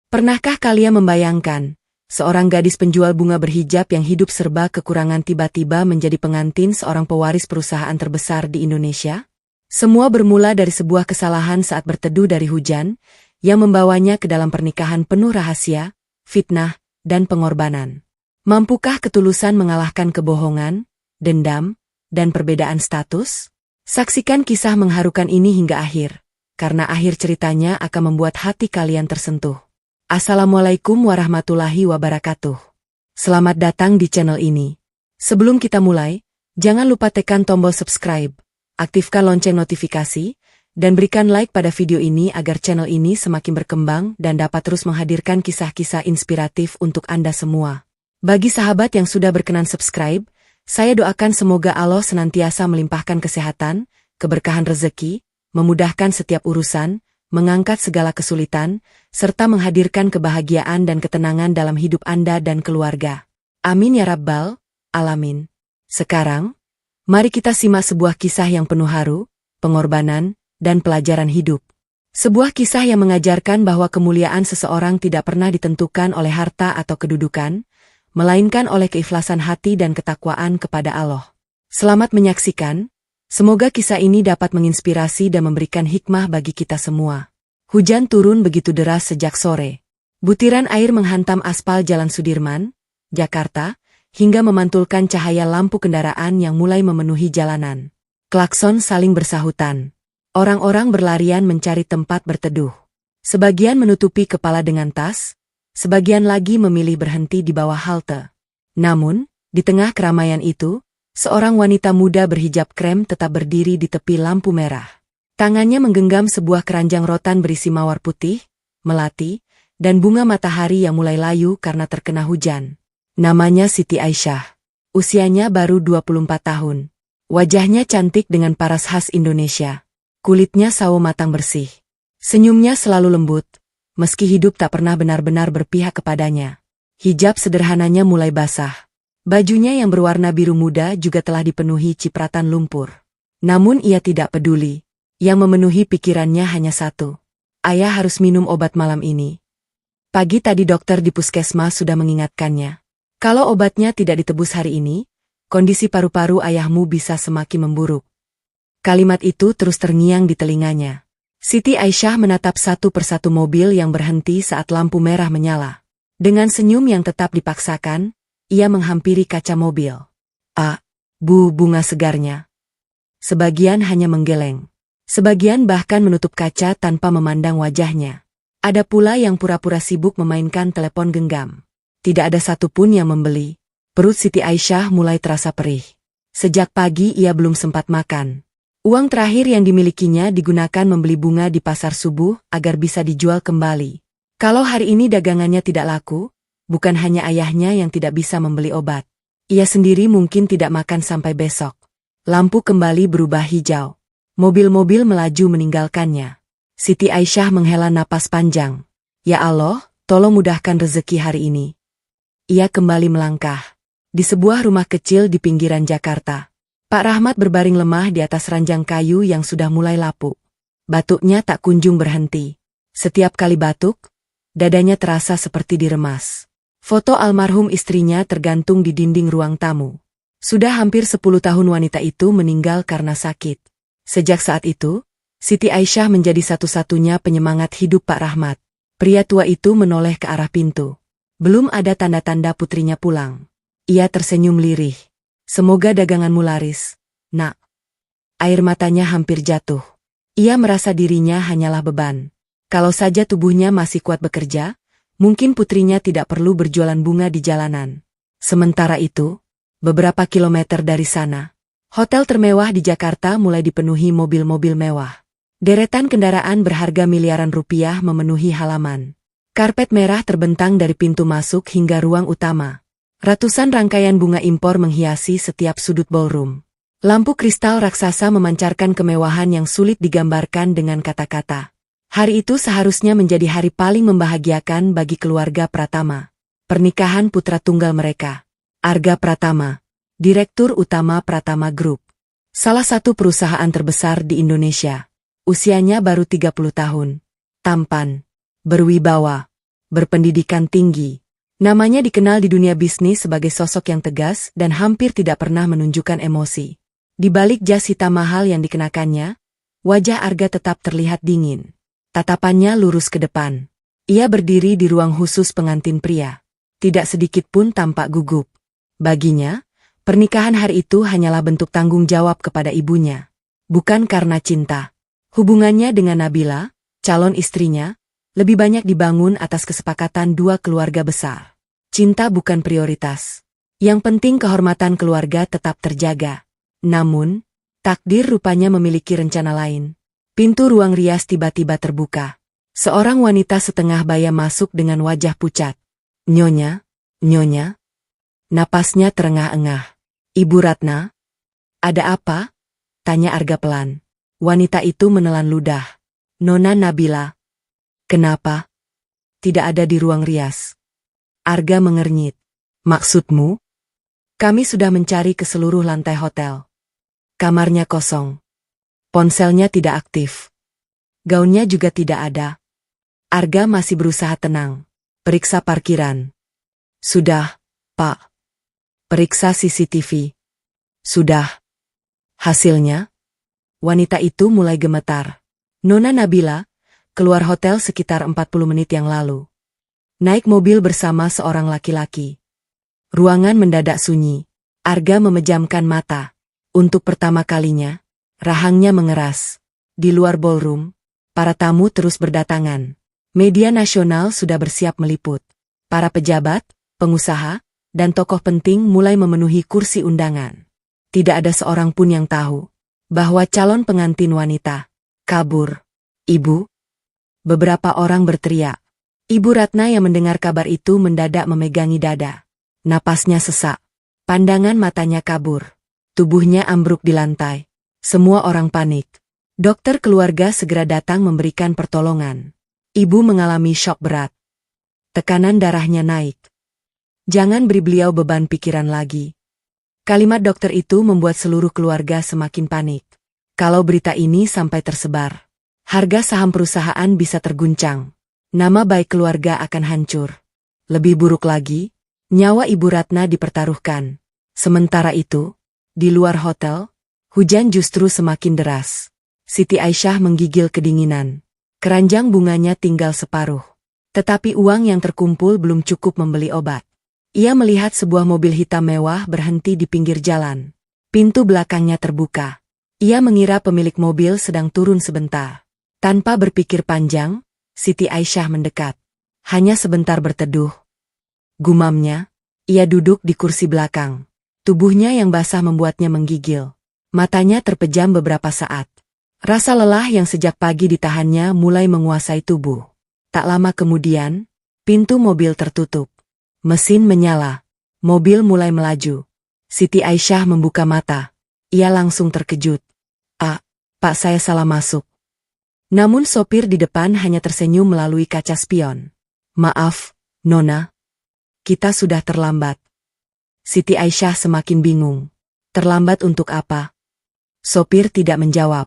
Pernahkah kalian membayangkan, seorang gadis penjual bunga berhijab yang hidup serba kekurangan tiba-tiba menjadi pengantin seorang pewaris perusahaan terbesar di Indonesia? Semua bermula dari sebuah kesalahan saat berteduh dari hujan, yang membawanya ke dalam pernikahan penuh rahasia, fitnah, dan pengorbanan. Mampukah ketulusan mengalahkan kebohongan, dendam, dan perbedaan status? Saksikan kisah mengharukan ini hingga akhir, karena akhir ceritanya akan membuat hati kalian tersentuh. Assalamualaikum warahmatullahi wabarakatuh. Selamat datang di channel ini. Sebelum kita mulai, jangan lupa tekan tombol subscribe, aktifkan lonceng notifikasi, dan berikan like pada video ini agar channel ini semakin berkembang dan dapat terus menghadirkan kisah-kisah inspiratif untuk Anda semua. Bagi sahabat yang sudah berkenan subscribe, saya doakan semoga Allah senantiasa melimpahkan kesehatan, keberkahan rezeki, memudahkan setiap urusan, mengangkat segala kesulitan, serta menghadirkan kebahagiaan dan ketenangan dalam hidup Anda dan keluarga. Amin ya Rabbal Alamin. Sekarang, mari kita simak sebuah kisah yang penuh haru, pengorbanan, dan pelajaran hidup. Sebuah kisah yang mengajarkan bahwa kemuliaan seseorang tidak pernah ditentukan oleh harta atau kedudukan, melainkan oleh keikhlasan hati dan ketakwaan kepada Allah. Selamat menyaksikan. Semoga kisah ini dapat menginspirasi dan memberikan hikmah bagi kita semua. Hujan turun begitu deras sejak sore. Butiran air menghantam aspal Jalan Sudirman, Jakarta, hingga memantulkan cahaya lampu kendaraan yang mulai memenuhi jalanan. Klakson saling bersahutan. Orang-orang berlarian mencari tempat berteduh. Sebagian menutupi kepala dengan tas, sebagian lagi memilih berhenti di bawah halte. Namun, di tengah keramaian itu, seorang wanita muda berhijab krem tetap berdiri di tepi lampu merah. Tangannya menggenggam sebuah keranjang rotan berisi mawar putih, melati, dan bunga matahari yang mulai layu karena terkena hujan. Namanya Siti Aisyah. Usianya baru 24 tahun. Wajahnya cantik dengan paras khas Indonesia. Kulitnya sawo matang bersih. Senyumnya selalu lembut, meski hidup tak pernah benar-benar berpihak kepadanya. Hijab sederhananya mulai basah. Bajunya yang berwarna biru muda juga telah dipenuhi cipratan lumpur. Namun ia tidak peduli. Yang memenuhi pikirannya hanya satu. Ayah harus minum obat malam ini. Pagi tadi dokter di puskesmas sudah mengingatkannya. Kalau obatnya tidak ditebus hari ini, kondisi paru-paru ayahmu bisa semakin memburuk. Kalimat itu terus terngiang di telinganya. Siti Aisyah menatap satu persatu mobil yang berhenti saat lampu merah menyala. Dengan senyum yang tetap dipaksakan, ia menghampiri kaca mobil. Bunga segarnya. Sebagian hanya menggeleng. Sebagian bahkan menutup kaca tanpa memandang wajahnya. Ada pula yang pura-pura sibuk memainkan telepon genggam. Tidak ada satupun yang membeli. Perut Siti Aisyah mulai terasa perih. Sejak pagi ia belum sempat makan. Uang terakhir yang dimilikinya digunakan membeli bunga di pasar subuh agar bisa dijual kembali. Kalau hari ini dagangannya tidak laku, bukan hanya ayahnya yang tidak bisa membeli obat. Ia sendiri mungkin tidak makan sampai besok. Lampu kembali berubah hijau. Mobil-mobil melaju meninggalkannya. Siti Aisyah menghela napas panjang. Ya Allah, tolong mudahkan rezeki hari ini. Ia kembali melangkah. Di sebuah rumah kecil di pinggiran Jakarta. Pak Rahmat berbaring lemah di atas ranjang kayu yang sudah mulai lapuk. Batuknya tak kunjung berhenti. Setiap kali batuk, dadanya terasa seperti diremas. Foto almarhum istrinya tergantung di dinding ruang tamu. Sudah hampir 10 tahun wanita itu meninggal karena sakit. Sejak saat itu, Siti Aisyah menjadi satu-satunya penyemangat hidup Pak Rahmat. Pria tua itu menoleh ke arah pintu. Belum ada tanda-tanda putrinya pulang. Ia tersenyum lirih. Semoga daganganmu laris, nak. Air matanya hampir jatuh. Ia merasa dirinya hanyalah beban. Kalau saja tubuhnya masih kuat bekerja, mungkin putrinya tidak perlu berjualan bunga di jalanan. Sementara itu, beberapa kilometer dari sana, hotel termewah di Jakarta mulai dipenuhi mobil-mobil mewah. Deretan kendaraan berharga miliaran rupiah memenuhi halaman. Karpet merah terbentang dari pintu masuk hingga ruang utama. Ratusan rangkaian bunga impor menghiasi setiap sudut ballroom. Lampu kristal raksasa memancarkan kemewahan yang sulit digambarkan dengan kata-kata. Hari itu seharusnya menjadi hari paling membahagiakan bagi keluarga Pratama. Pernikahan putra tunggal mereka. Arga Pratama, Direktur Utama Pratama Group. Salah satu perusahaan terbesar di Indonesia. Usianya baru 30 tahun. Tampan, berwibawa, berpendidikan tinggi. Namanya dikenal di dunia bisnis sebagai sosok yang tegas dan hampir tidak pernah menunjukkan emosi. Di balik jas hitam mahal yang dikenakannya, wajah Arga tetap terlihat dingin. Tatapannya lurus ke depan. Ia berdiri di ruang khusus pengantin pria. Tidak sedikit pun tampak gugup. Baginya, pernikahan hari itu hanyalah bentuk tanggung jawab kepada ibunya. Bukan karena cinta. Hubungannya dengan Nabila, calon istrinya, lebih banyak dibangun atas kesepakatan dua keluarga besar. Cinta bukan prioritas. Yang penting kehormatan keluarga tetap terjaga. Namun, takdir rupanya memiliki rencana lain. Pintu ruang rias tiba-tiba terbuka. Seorang wanita setengah baya masuk dengan wajah pucat. Nyonya, Nyonya. Napasnya terengah-engah. Ibu Ratna? Ada apa? Tanya Arga pelan. Wanita itu menelan ludah. Nona Nabila. Kenapa? Tidak ada di ruang rias. Arga mengernyit. Maksudmu? Kami sudah mencari ke seluruh lantai hotel. Kamarnya kosong. Ponselnya tidak aktif. Gaunnya juga tidak ada. Arga masih berusaha tenang. Periksa parkiran. Sudah, Pak. Periksa CCTV. Sudah. Hasilnya? Wanita itu mulai gemetar. Nona Nabila keluar hotel sekitar 40 menit yang lalu. Naik mobil bersama seorang laki-laki. Ruangan mendadak sunyi. Arga memejamkan mata. Untuk pertama kalinya, rahangnya mengeras. Di luar ballroom, para tamu terus berdatangan. Media nasional sudah bersiap meliput. Para pejabat, pengusaha, dan tokoh penting mulai memenuhi kursi undangan. Tidak ada seorang pun yang tahu bahwa calon pengantin wanita kabur. Ibu? Beberapa orang berteriak. Ibu Ratna yang mendengar kabar itu mendadak memegangi dada. Napasnya sesak. Pandangan matanya kabur. Tubuhnya ambruk di lantai. Semua orang panik. Dokter keluarga segera datang memberikan pertolongan. Ibu mengalami syok berat. Tekanan darahnya naik. Jangan beri beliau beban pikiran lagi. Kalimat dokter itu membuat seluruh keluarga semakin panik. Kalau berita ini sampai tersebar, harga saham perusahaan bisa terguncang. Nama baik keluarga akan hancur. Lebih buruk lagi, nyawa Ibu Ratna dipertaruhkan. Sementara itu, di luar hotel, hujan justru semakin deras. Siti Aisyah menggigil kedinginan. Keranjang bunganya tinggal separuh. Tetapi uang yang terkumpul belum cukup membeli obat. Ia melihat sebuah mobil hitam mewah berhenti di pinggir jalan. Pintu belakangnya terbuka. Ia mengira pemilik mobil sedang turun sebentar. Tanpa berpikir panjang, Siti Aisyah mendekat. Hanya sebentar berteduh. Gumamnya, ia duduk di kursi belakang. Tubuhnya yang basah membuatnya menggigil. Matanya terpejam beberapa saat. Rasa lelah yang sejak pagi ditahannya mulai menguasai tubuh. Tak lama kemudian, pintu mobil tertutup. Mesin menyala. Mobil mulai melaju. Siti Aisyah membuka mata. Ia langsung terkejut. Pak, saya salah masuk. Namun sopir di depan hanya tersenyum melalui kaca spion. Maaf, Nona. Kita sudah terlambat. Siti Aisyah semakin bingung. Terlambat untuk apa? Sopir tidak menjawab.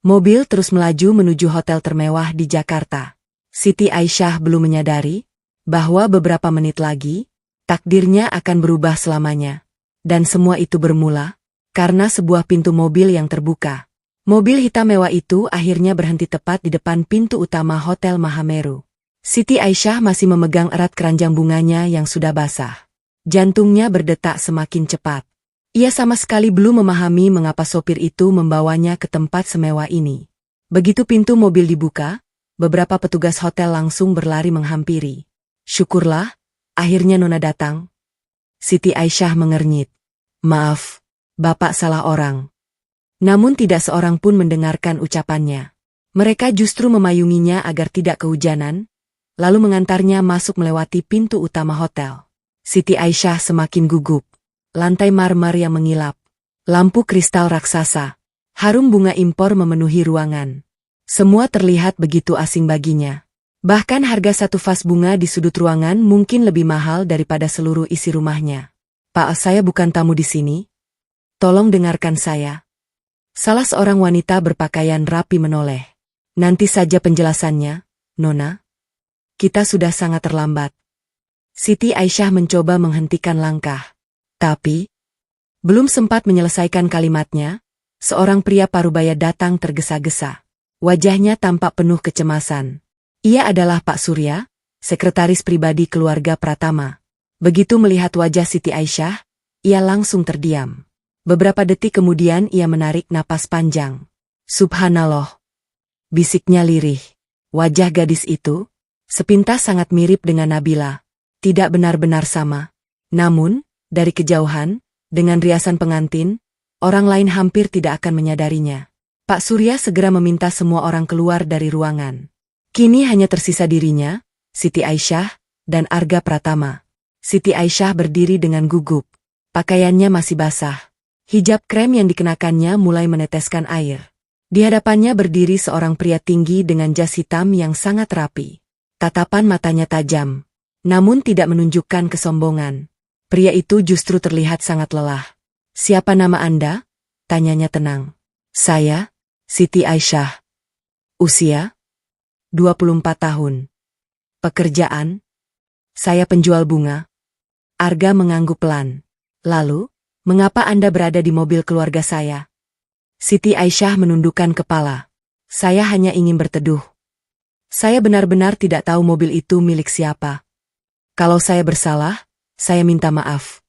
Mobil terus melaju menuju hotel termewah di Jakarta. Siti Aisyah belum menyadari bahwa beberapa menit lagi, takdirnya akan berubah selamanya. Dan semua itu bermula karena sebuah pintu mobil yang terbuka. Mobil hitam mewah itu akhirnya berhenti tepat di depan pintu utama Hotel Mahameru. Siti Aisyah masih memegang erat keranjang bunganya yang sudah basah. Jantungnya berdetak semakin cepat. Ia sama sekali belum memahami mengapa sopir itu membawanya ke tempat semewah ini. Begitu pintu mobil dibuka, beberapa petugas hotel langsung berlari menghampiri. Syukurlah, akhirnya Nona datang. Siti Aisyah mengernyit. Maaf, Bapak salah orang. Namun tidak seorang pun mendengarkan ucapannya. Mereka justru memayunginya agar tidak kehujanan, lalu mengantarnya masuk melewati pintu utama hotel. Siti Aisyah semakin gugup. Lantai marmer yang mengilap. Lampu kristal raksasa. Harum bunga impor memenuhi ruangan. Semua terlihat begitu asing baginya. Bahkan harga satu vas bunga di sudut ruangan mungkin lebih mahal daripada seluruh isi rumahnya. Pak, saya bukan tamu di sini. Tolong dengarkan saya. Salah seorang wanita berpakaian rapi menoleh. Nanti saja penjelasannya, Nona. Kita sudah sangat terlambat. Siti Aisyah mencoba menghentikan langkah. Tapi, belum sempat menyelesaikan kalimatnya, seorang pria parubaya datang tergesa-gesa. Wajahnya tampak penuh kecemasan. Ia adalah Pak Surya, sekretaris pribadi keluarga Pratama. Begitu melihat wajah Siti Aisyah, ia langsung terdiam. Beberapa detik kemudian ia menarik napas panjang. Subhanallah, bisiknya lirih. Wajah gadis itu, sepintas sangat mirip dengan Nabila. Tidak benar-benar sama. Namun, dari kejauhan, dengan riasan pengantin, orang lain hampir tidak akan menyadarinya. Pak Surya segera meminta semua orang keluar dari ruangan. Kini hanya tersisa dirinya, Siti Aisyah, dan Arga Pratama. Siti Aisyah berdiri dengan gugup. Pakaiannya masih basah. Hijab krem yang dikenakannya mulai meneteskan air. Di hadapannya berdiri seorang pria tinggi dengan jas hitam yang sangat rapi. Tatapan matanya tajam, namun tidak menunjukkan kesombongan. Pria itu justru terlihat sangat lelah. Siapa nama Anda? Tanyanya tenang. Saya, Siti Aisyah. Usia? 24 tahun. Pekerjaan? Saya penjual bunga. Arga mengangguk pelan. Lalu, mengapa Anda berada di mobil keluarga saya? Siti Aisyah menundukkan kepala. Saya hanya ingin berteduh. Saya benar-benar tidak tahu mobil itu milik siapa. Kalau saya bersalah, saya minta maaf.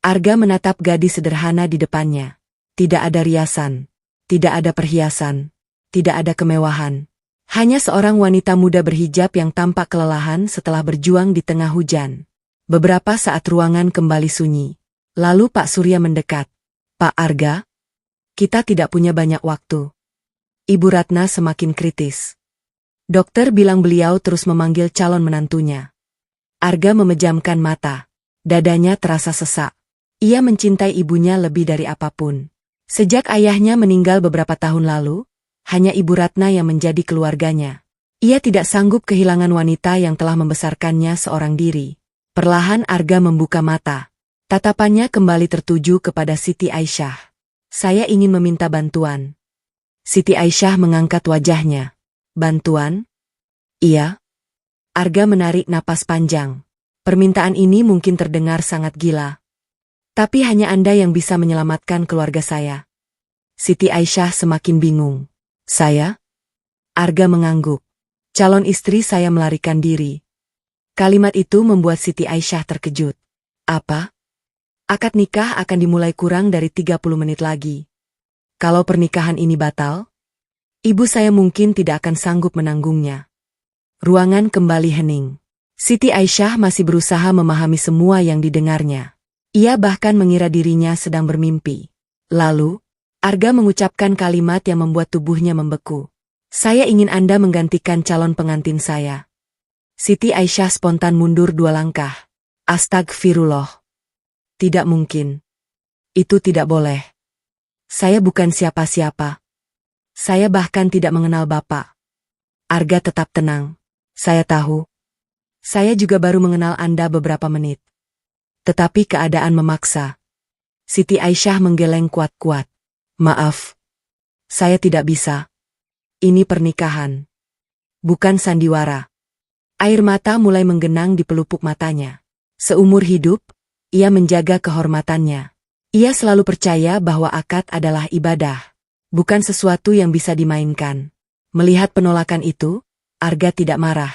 Arga menatap gadis sederhana di depannya. Tidak ada riasan, tidak ada perhiasan, tidak ada kemewahan. Hanya seorang wanita muda berhijab yang tampak kelelahan setelah berjuang di tengah hujan. Beberapa saat ruangan kembali sunyi. Lalu Pak Surya mendekat. Pak Arga, kita tidak punya banyak waktu. Ibu Ratna semakin kritis. Dokter bilang beliau terus memanggil calon menantunya. Arga memejamkan mata. Dadanya terasa sesak. Ia mencintai ibunya lebih dari apapun. Sejak ayahnya meninggal beberapa tahun lalu, hanya Ibu Ratna yang menjadi keluarganya. Ia tidak sanggup kehilangan wanita yang telah membesarkannya seorang diri. Perlahan Arga membuka mata. Tatapannya kembali tertuju kepada Siti Aisyah. Saya ingin meminta bantuan. Siti Aisyah mengangkat wajahnya. Bantuan? Iya. Arga menarik napas panjang. Permintaan ini mungkin terdengar sangat gila. Tapi hanya Anda yang bisa menyelamatkan keluarga saya. Siti Aisyah semakin bingung. Saya? Arga mengangguk. Calon istri saya melarikan diri. Kalimat itu membuat Siti Aisyah terkejut. Apa? Akad nikah akan dimulai kurang dari 30 menit lagi. Kalau pernikahan ini batal, ibu saya mungkin tidak akan sanggup menanggungnya. Ruangan kembali hening. Siti Aisyah masih berusaha memahami semua yang didengarnya. Ia bahkan mengira dirinya sedang bermimpi. Lalu, Arga mengucapkan kalimat yang membuat tubuhnya membeku. Saya ingin Anda menggantikan calon pengantin saya. Siti Aisyah spontan mundur 2 langkah. Astagfirullah. Tidak mungkin. Itu tidak boleh. Saya bukan siapa-siapa. Saya bahkan tidak mengenal Bapak. Arga tetap tenang. Saya tahu. Saya juga baru mengenal Anda beberapa menit. Tetapi keadaan memaksa. Siti Aisyah menggeleng kuat-kuat. Maaf. Saya tidak bisa. Ini pernikahan. Bukan sandiwara. Air mata mulai menggenang di pelupuk matanya. Seumur hidup, ia menjaga kehormatannya. Ia selalu percaya bahwa akad adalah ibadah. Bukan sesuatu yang bisa dimainkan. Melihat penolakan itu, Arga tidak marah.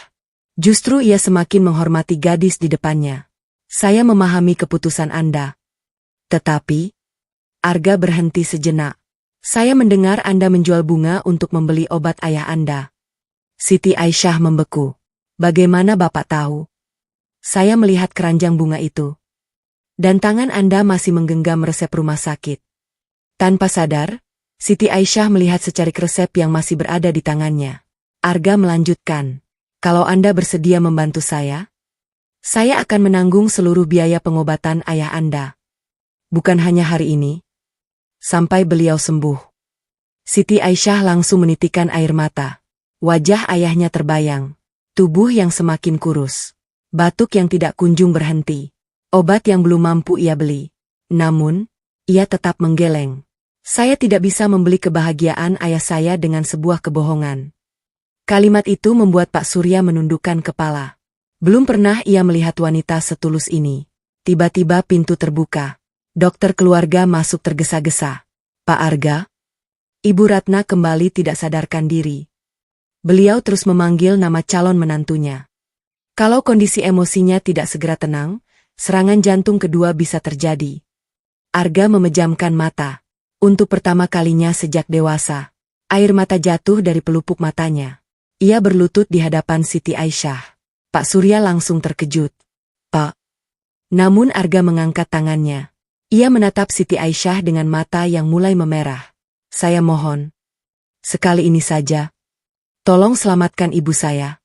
Justru ia semakin menghormati gadis di depannya. Saya memahami keputusan Anda. Tetapi, Arga berhenti sejenak. Saya mendengar Anda menjual bunga untuk membeli obat ayah Anda. Siti Aisyah membeku. Bagaimana Bapak tahu? Saya melihat keranjang bunga itu. Dan tangan Anda masih menggenggam resep rumah sakit. Tanpa sadar, Siti Aisyah melihat secarik resep yang masih berada di tangannya. Arga melanjutkan. Kalau Anda bersedia membantu saya akan menanggung seluruh biaya pengobatan ayah Anda. Bukan hanya hari ini. Sampai beliau sembuh. Siti Aisyah langsung menitikkan air mata. Wajah ayahnya terbayang. Tubuh yang semakin kurus. Batuk yang tidak kunjung berhenti. Obat yang belum mampu ia beli. Namun, ia tetap menggeleng. Saya tidak bisa membeli kebahagiaan ayah saya dengan sebuah kebohongan. Kalimat itu membuat Pak Surya menundukkan kepala. Belum pernah ia melihat wanita setulus ini. Tiba-tiba pintu terbuka. Dokter keluarga masuk tergesa-gesa. Pak Arga? Ibu Ratna kembali tidak sadarkan diri. Beliau terus memanggil nama calon menantunya. Kalau kondisi emosinya tidak segera tenang, serangan jantung kedua bisa terjadi. Arga memejamkan mata. Untuk pertama kalinya sejak dewasa, air mata jatuh dari pelupuk matanya. Ia berlutut di hadapan Siti Aisyah. Pak Surya langsung terkejut. Pak. Namun Arga mengangkat tangannya. Ia menatap Siti Aisyah dengan mata yang mulai memerah. Saya mohon. Sekali ini saja. Tolong selamatkan ibu saya.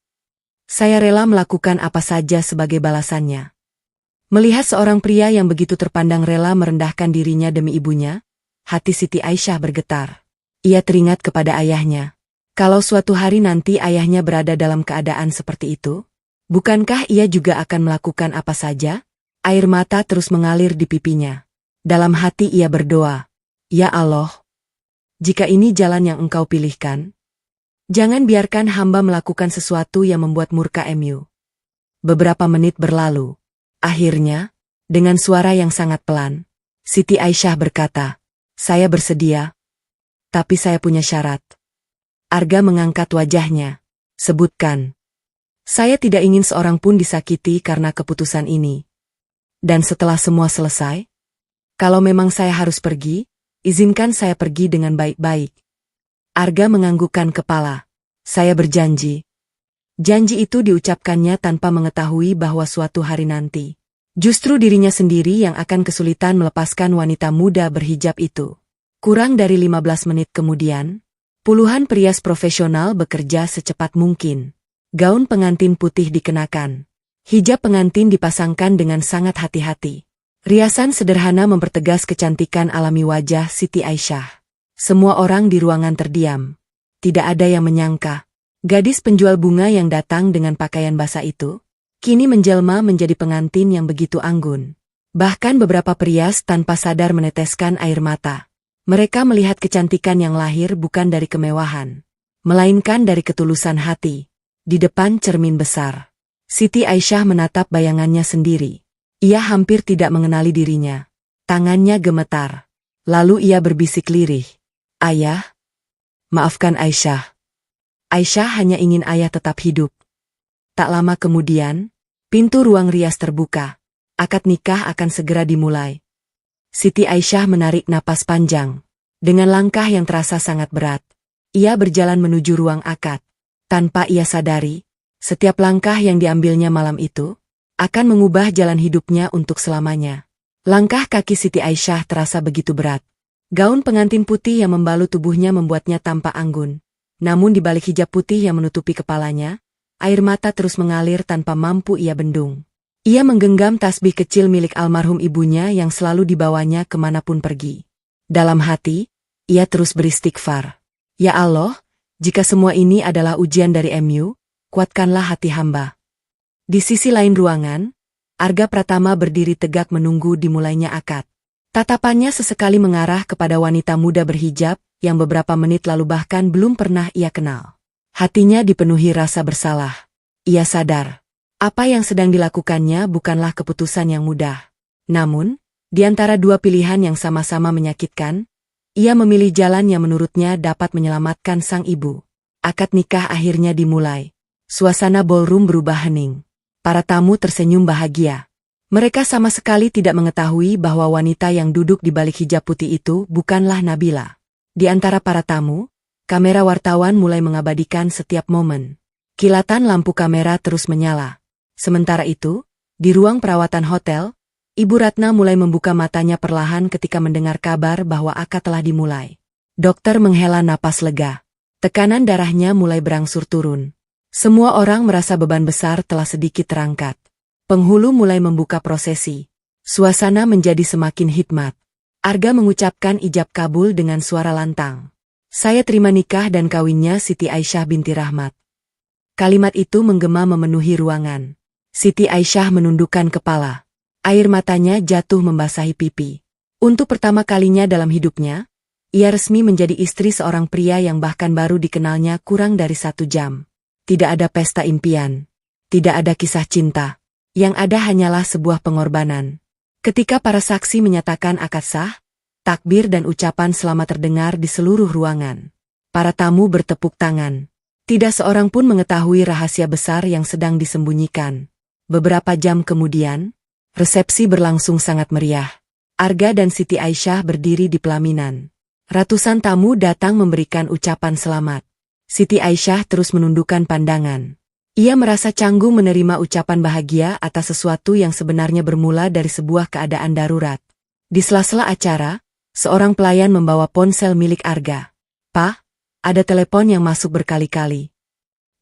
Saya rela melakukan apa saja sebagai balasannya. Melihat seorang pria yang begitu terpandang rela merendahkan dirinya demi ibunya, hati Siti Aisyah bergetar. Ia teringat kepada ayahnya. Kalau suatu hari nanti ayahnya berada dalam keadaan seperti itu, bukankah ia juga akan melakukan apa saja? Air mata terus mengalir di pipinya. Dalam hati ia berdoa, Ya Allah, jika ini jalan yang Engkau pilihkan, jangan biarkan hamba melakukan sesuatu yang membuat murka MU. Beberapa menit berlalu. Akhirnya, dengan suara yang sangat pelan, Siti Aisyah berkata, Saya bersedia, tapi saya punya syarat. Arga mengangkat wajahnya. Sebutkan. Saya tidak ingin seorang pun disakiti karena keputusan ini. Dan setelah semua selesai, kalau memang saya harus pergi, izinkan saya pergi dengan baik-baik. Arga menganggukkan kepala. Saya berjanji. Janji itu diucapkannya tanpa mengetahui bahwa suatu hari nanti, justru dirinya sendiri yang akan kesulitan melepaskan wanita muda berhijab itu. Kurang dari 15 menit kemudian, puluhan perias profesional bekerja secepat mungkin. Gaun pengantin putih dikenakan. Hijab pengantin dipasangkan dengan sangat hati-hati. Riasan sederhana mempertegas kecantikan alami wajah Siti Aisyah. Semua orang di ruangan terdiam. Tidak ada yang menyangka. Gadis penjual bunga yang datang dengan pakaian basah itu, kini menjelma menjadi pengantin yang begitu anggun. Bahkan beberapa perias tanpa sadar meneteskan air mata. Mereka melihat kecantikan yang lahir bukan dari kemewahan, melainkan dari ketulusan hati. Di depan cermin besar, Siti Aisyah menatap bayangannya sendiri. Ia hampir tidak mengenali dirinya. Tangannya gemetar. Lalu ia berbisik lirih. Ayah, maafkan Aisyah. Aisyah hanya ingin ayah tetap hidup. Tak lama kemudian, pintu ruang rias terbuka. Akad nikah akan segera dimulai. Siti Aisyah menarik napas panjang. Dengan langkah yang terasa sangat berat, ia berjalan menuju ruang akad. Tanpa ia sadari, setiap langkah yang diambilnya malam itu akan mengubah jalan hidupnya untuk selamanya. Langkah kaki Siti Aisyah terasa begitu berat. Gaun pengantin putih yang membalut tubuhnya membuatnya tampak anggun. Namun di balik hijab putih yang menutupi kepalanya, air mata terus mengalir tanpa mampu ia bendung. Ia menggenggam tasbih kecil milik almarhum ibunya yang selalu dibawanya kemanapun pergi. Dalam hati, ia terus beristighfar. Ya Allah, jika semua ini adalah ujian dari MU, kuatkanlah hati hamba. Di sisi lain ruangan, Arga Pratama berdiri tegak menunggu dimulainya akad. Tatapannya sesekali mengarah kepada wanita muda berhijab yang beberapa menit lalu bahkan belum pernah ia kenal. Hatinya dipenuhi rasa bersalah. Ia sadar. Apa yang sedang dilakukannya bukanlah keputusan yang mudah. Namun, di antara dua pilihan yang sama-sama menyakitkan, ia memilih jalan yang menurutnya dapat menyelamatkan sang ibu. Akad nikah akhirnya dimulai. Suasana ballroom berubah hening. Para tamu tersenyum bahagia. Mereka sama sekali tidak mengetahui bahwa wanita yang duduk di balik hijab putih itu bukanlah Nabila. Di antara para tamu, kamera wartawan mulai mengabadikan setiap momen. Kilatan lampu kamera terus menyala. Sementara itu, di ruang perawatan hotel, Ibu Ratna mulai membuka matanya perlahan ketika mendengar kabar bahwa akad telah dimulai. Dokter menghela napas lega. Tekanan darahnya mulai berangsur turun. Semua orang merasa beban besar telah sedikit terangkat. Penghulu mulai membuka prosesi. Suasana menjadi semakin hikmat. Arga mengucapkan ijab kabul dengan suara lantang. Saya terima nikah dan kawinnya Siti Aisyah binti Rahmat. Kalimat itu menggema memenuhi ruangan. Siti Aisyah menundukkan kepala. Air matanya jatuh membasahi pipi. Untuk pertama kalinya dalam hidupnya, ia resmi menjadi istri seorang pria yang bahkan baru dikenalnya kurang dari 1 jam. Tidak ada pesta impian. Tidak ada kisah cinta. Yang ada hanyalah sebuah pengorbanan. Ketika para saksi menyatakan akad sah, takbir dan ucapan selamat terdengar di seluruh ruangan. Para tamu bertepuk tangan. Tidak seorang pun mengetahui rahasia besar yang sedang disembunyikan. Beberapa jam kemudian, resepsi berlangsung sangat meriah. Arga dan Siti Aisyah berdiri di pelaminan. Ratusan tamu datang memberikan ucapan selamat. Siti Aisyah terus menundukkan pandangan. Ia merasa canggung menerima ucapan bahagia atas sesuatu yang sebenarnya bermula dari sebuah keadaan darurat. Di sela-sela acara, seorang pelayan membawa ponsel milik Arga. "Pak, ada telepon yang masuk berkali-kali."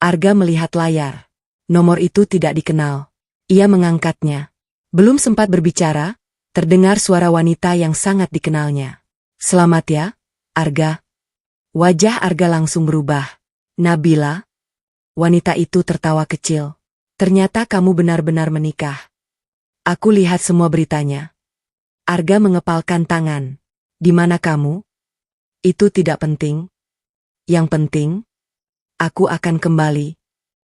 Arga melihat layar. Nomor itu tidak dikenal. Ia mengangkatnya. Belum sempat berbicara, terdengar suara wanita yang sangat dikenalnya. "Selamat ya, Arga." Wajah Arga langsung berubah. "Nabila?" Wanita itu tertawa kecil. "Ternyata kamu benar-benar menikah. Aku lihat semua beritanya." Arga mengepalkan tangan. "Di mana kamu?" "Itu tidak penting. Yang penting, aku akan kembali."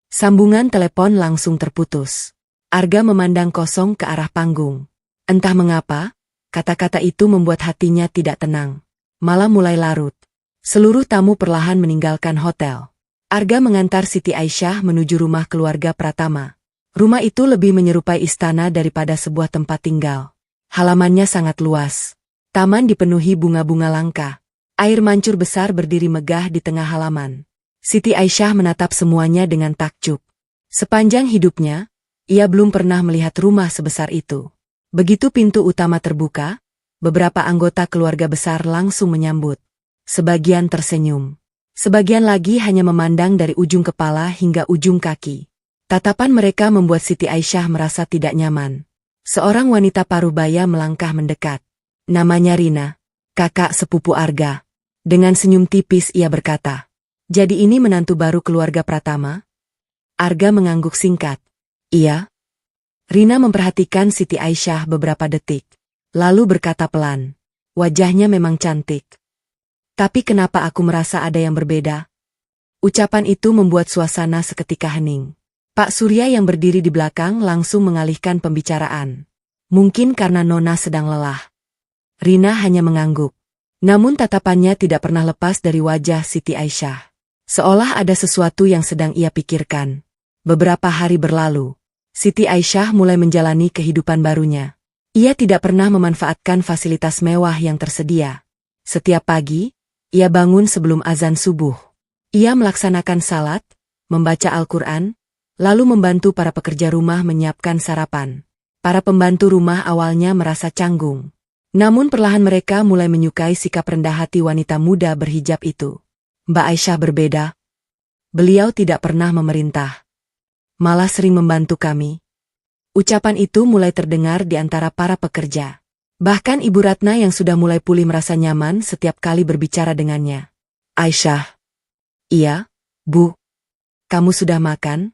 Sambungan telepon langsung terputus. Arga memandang kosong ke arah panggung. Entah mengapa, kata-kata itu membuat hatinya tidak tenang. Malam mulai larut. Seluruh tamu perlahan meninggalkan hotel. Arga mengantar Siti Aisyah menuju rumah keluarga Pratama. Rumah itu lebih menyerupai istana daripada sebuah tempat tinggal. Halamannya sangat luas. Taman dipenuhi bunga-bunga langka. Air mancur besar berdiri megah di tengah halaman. Siti Aisyah menatap semuanya dengan takjub. Sepanjang hidupnya, ia belum pernah melihat rumah sebesar itu. Begitu pintu utama terbuka, beberapa anggota keluarga besar langsung menyambut. Sebagian tersenyum. Sebagian lagi hanya memandang dari ujung kepala hingga ujung kaki. Tatapan mereka membuat Siti Aisyah merasa tidak nyaman. Seorang wanita paruh baya melangkah mendekat. Namanya Rina, kakak sepupu Arga. Dengan senyum tipis ia berkata, "Jadi ini menantu baru keluarga Pratama?" Arga mengangguk singkat. "Iya." Rina memperhatikan Siti Aisyah beberapa detik. Lalu berkata pelan, "Wajahnya memang cantik. Tapi kenapa aku merasa ada yang berbeda?" Ucapan itu membuat suasana seketika hening. Pak Surya yang berdiri di belakang langsung mengalihkan pembicaraan. Mungkin karena Nona sedang lelah. Rina hanya mengangguk. Namun tatapannya tidak pernah lepas dari wajah Siti Aisyah. Seolah ada sesuatu yang sedang ia pikirkan. Beberapa hari berlalu. Siti Aisyah mulai menjalani kehidupan barunya. Ia tidak pernah memanfaatkan fasilitas mewah yang tersedia. Setiap pagi, ia bangun sebelum azan subuh. Ia melaksanakan salat, membaca Al-Quran, lalu membantu para pekerja rumah menyiapkan sarapan. Para pembantu rumah awalnya merasa canggung. Namun perlahan mereka mulai menyukai sikap rendah hati wanita muda berhijab itu. Mbak Aisyah berbeda. Beliau tidak pernah memerintah. Malah sering membantu kami. Ucapan itu mulai terdengar di antara para pekerja. Bahkan Ibu Ratna yang sudah mulai pulih merasa nyaman setiap kali berbicara dengannya. "Aisyah." "Iya, Bu." "Kamu sudah makan?"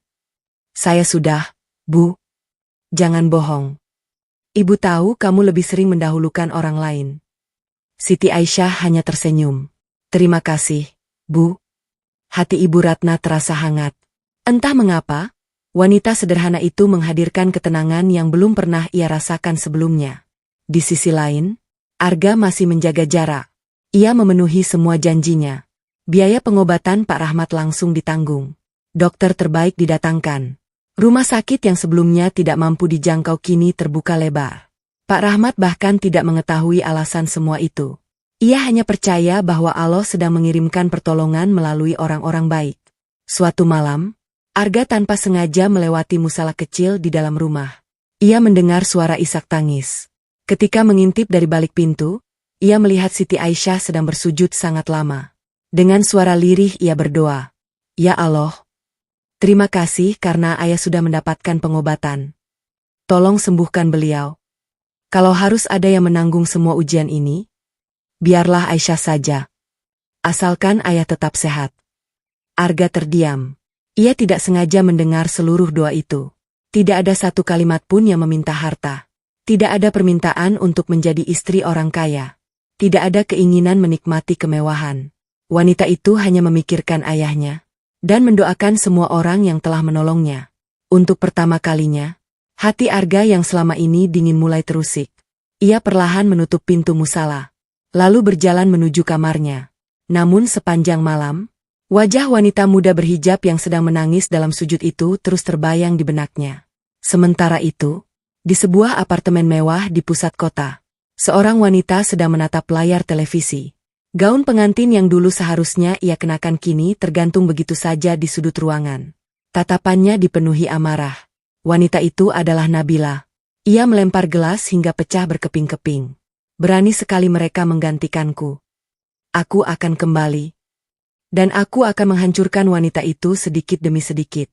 "Saya sudah, Bu." "Jangan bohong. Ibu tahu kamu lebih sering mendahulukan orang lain." Siti Aisyah hanya tersenyum. "Terima kasih, Bu." Hati Ibu Ratna terasa hangat. Entah mengapa, wanita sederhana itu menghadirkan ketenangan yang belum pernah ia rasakan sebelumnya. Di sisi lain, Arga masih menjaga jarak. Ia memenuhi semua janjinya. Biaya pengobatan Pak Rahmat langsung ditanggung. Dokter terbaik didatangkan. Rumah sakit yang sebelumnya tidak mampu dijangkau kini terbuka lebar. Pak Rahmat bahkan tidak mengetahui alasan semua itu. Ia hanya percaya bahwa Allah sedang mengirimkan pertolongan melalui orang-orang baik. Suatu malam, Arga tanpa sengaja melewati musala kecil di dalam rumah. Ia mendengar suara isak tangis. Ketika mengintip dari balik pintu, ia melihat Siti Aisyah sedang bersujud sangat lama. Dengan suara lirih ia berdoa, "Ya Allah, terima kasih karena ayah sudah mendapatkan pengobatan. Tolong sembuhkan beliau. Kalau harus ada yang menanggung semua ujian ini, biarlah Aisyah saja. Asalkan ayah tetap sehat." Arga terdiam. Ia tidak sengaja mendengar seluruh doa itu. Tidak ada satu kalimat pun yang meminta harta. Tidak ada permintaan untuk menjadi istri orang kaya. Tidak ada keinginan menikmati kemewahan. Wanita itu hanya memikirkan ayahnya. dan mendoakan semua orang yang telah menolongnya. Untuk pertama kalinya, hati Arga yang selama ini dingin mulai terusik. Ia perlahan menutup pintu musala, lalu berjalan menuju kamarnya. Namun sepanjang malam, wajah wanita muda berhijab yang sedang menangis dalam sujud itu terus terbayang di benaknya. Sementara itu, di sebuah apartemen mewah di pusat kota, seorang wanita sedang menatap layar televisi. Gaun pengantin yang dulu seharusnya ia kenakan kini tergantung begitu saja di sudut ruangan. Tatapannya dipenuhi amarah. Wanita itu adalah Nabila. Ia melempar gelas hingga pecah berkeping-keping. Berani sekali mereka menggantikanku. Aku akan kembali. Dan aku akan menghancurkan wanita itu sedikit demi sedikit.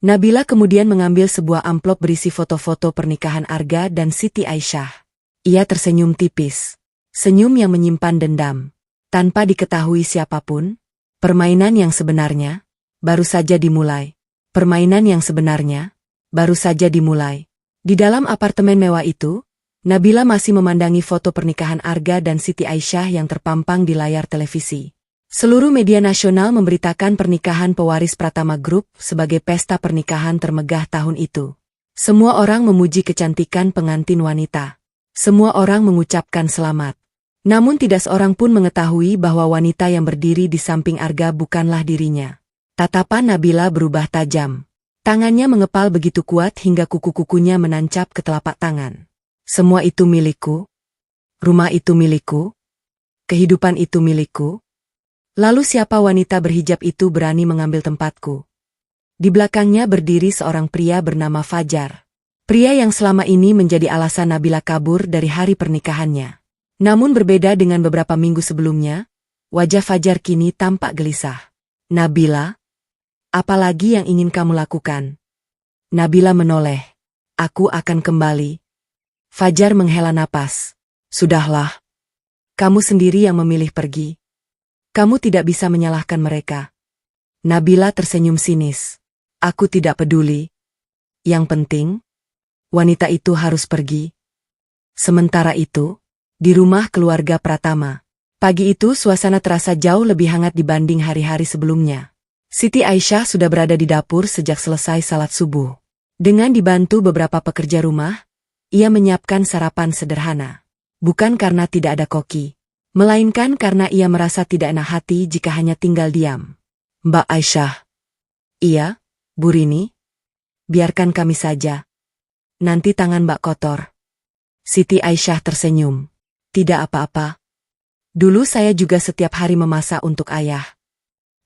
Nabila kemudian mengambil sebuah amplop berisi foto-foto pernikahan Arga dan Siti Aisyah. Ia tersenyum tipis. Senyum yang menyimpan dendam. Tanpa diketahui siapapun, permainan yang sebenarnya baru saja dimulai. Permainan yang sebenarnya baru saja dimulai. Di dalam apartemen mewah itu, Nabila masih memandangi foto pernikahan Arga dan Siti Aisyah yang terpampang di layar televisi. Seluruh media nasional memberitakan pernikahan pewaris Pratama Group sebagai pesta pernikahan termegah tahun itu. Semua orang memuji kecantikan pengantin wanita. Semua orang mengucapkan selamat. Namun tidak seorang pun mengetahui bahwa wanita yang berdiri di samping Arga bukanlah dirinya. Tatapan Nabila berubah tajam. Tangannya mengepal begitu kuat hingga kuku-kukunya menancap ke telapak tangan. Semua itu milikku. Rumah itu milikku. Kehidupan itu milikku. Lalu siapa wanita berhijab itu berani mengambil tempatku? Di belakangnya berdiri seorang pria bernama Fajar. Pria yang selama ini menjadi alasan Nabila kabur dari hari pernikahannya. Namun berbeda dengan beberapa minggu sebelumnya, wajah Fajar kini tampak gelisah. Nabila, apalagi yang ingin kamu lakukan? Nabila menoleh. Aku akan kembali. Fajar menghela napas. Sudahlah. Kamu sendiri yang memilih pergi. Kamu tidak bisa menyalahkan mereka. Nabila tersenyum sinis. Aku tidak peduli. Yang penting, wanita itu harus pergi. Sementara itu, di rumah keluarga Pratama. Pagi itu suasana terasa jauh lebih hangat dibanding hari-hari sebelumnya. Siti Aisyah sudah berada di dapur sejak selesai salat subuh. Dengan dibantu beberapa pekerja rumah, ia menyiapkan sarapan sederhana. Bukan karena tidak ada koki, melainkan karena ia merasa tidak enak hati jika hanya tinggal diam. Mbak Aisyah. Iya, Bu Rini. Biarkan kami saja. Nanti tangan Mbak kotor. Siti Aisyah tersenyum. Tidak apa-apa. Dulu saya juga setiap hari memasak untuk ayah.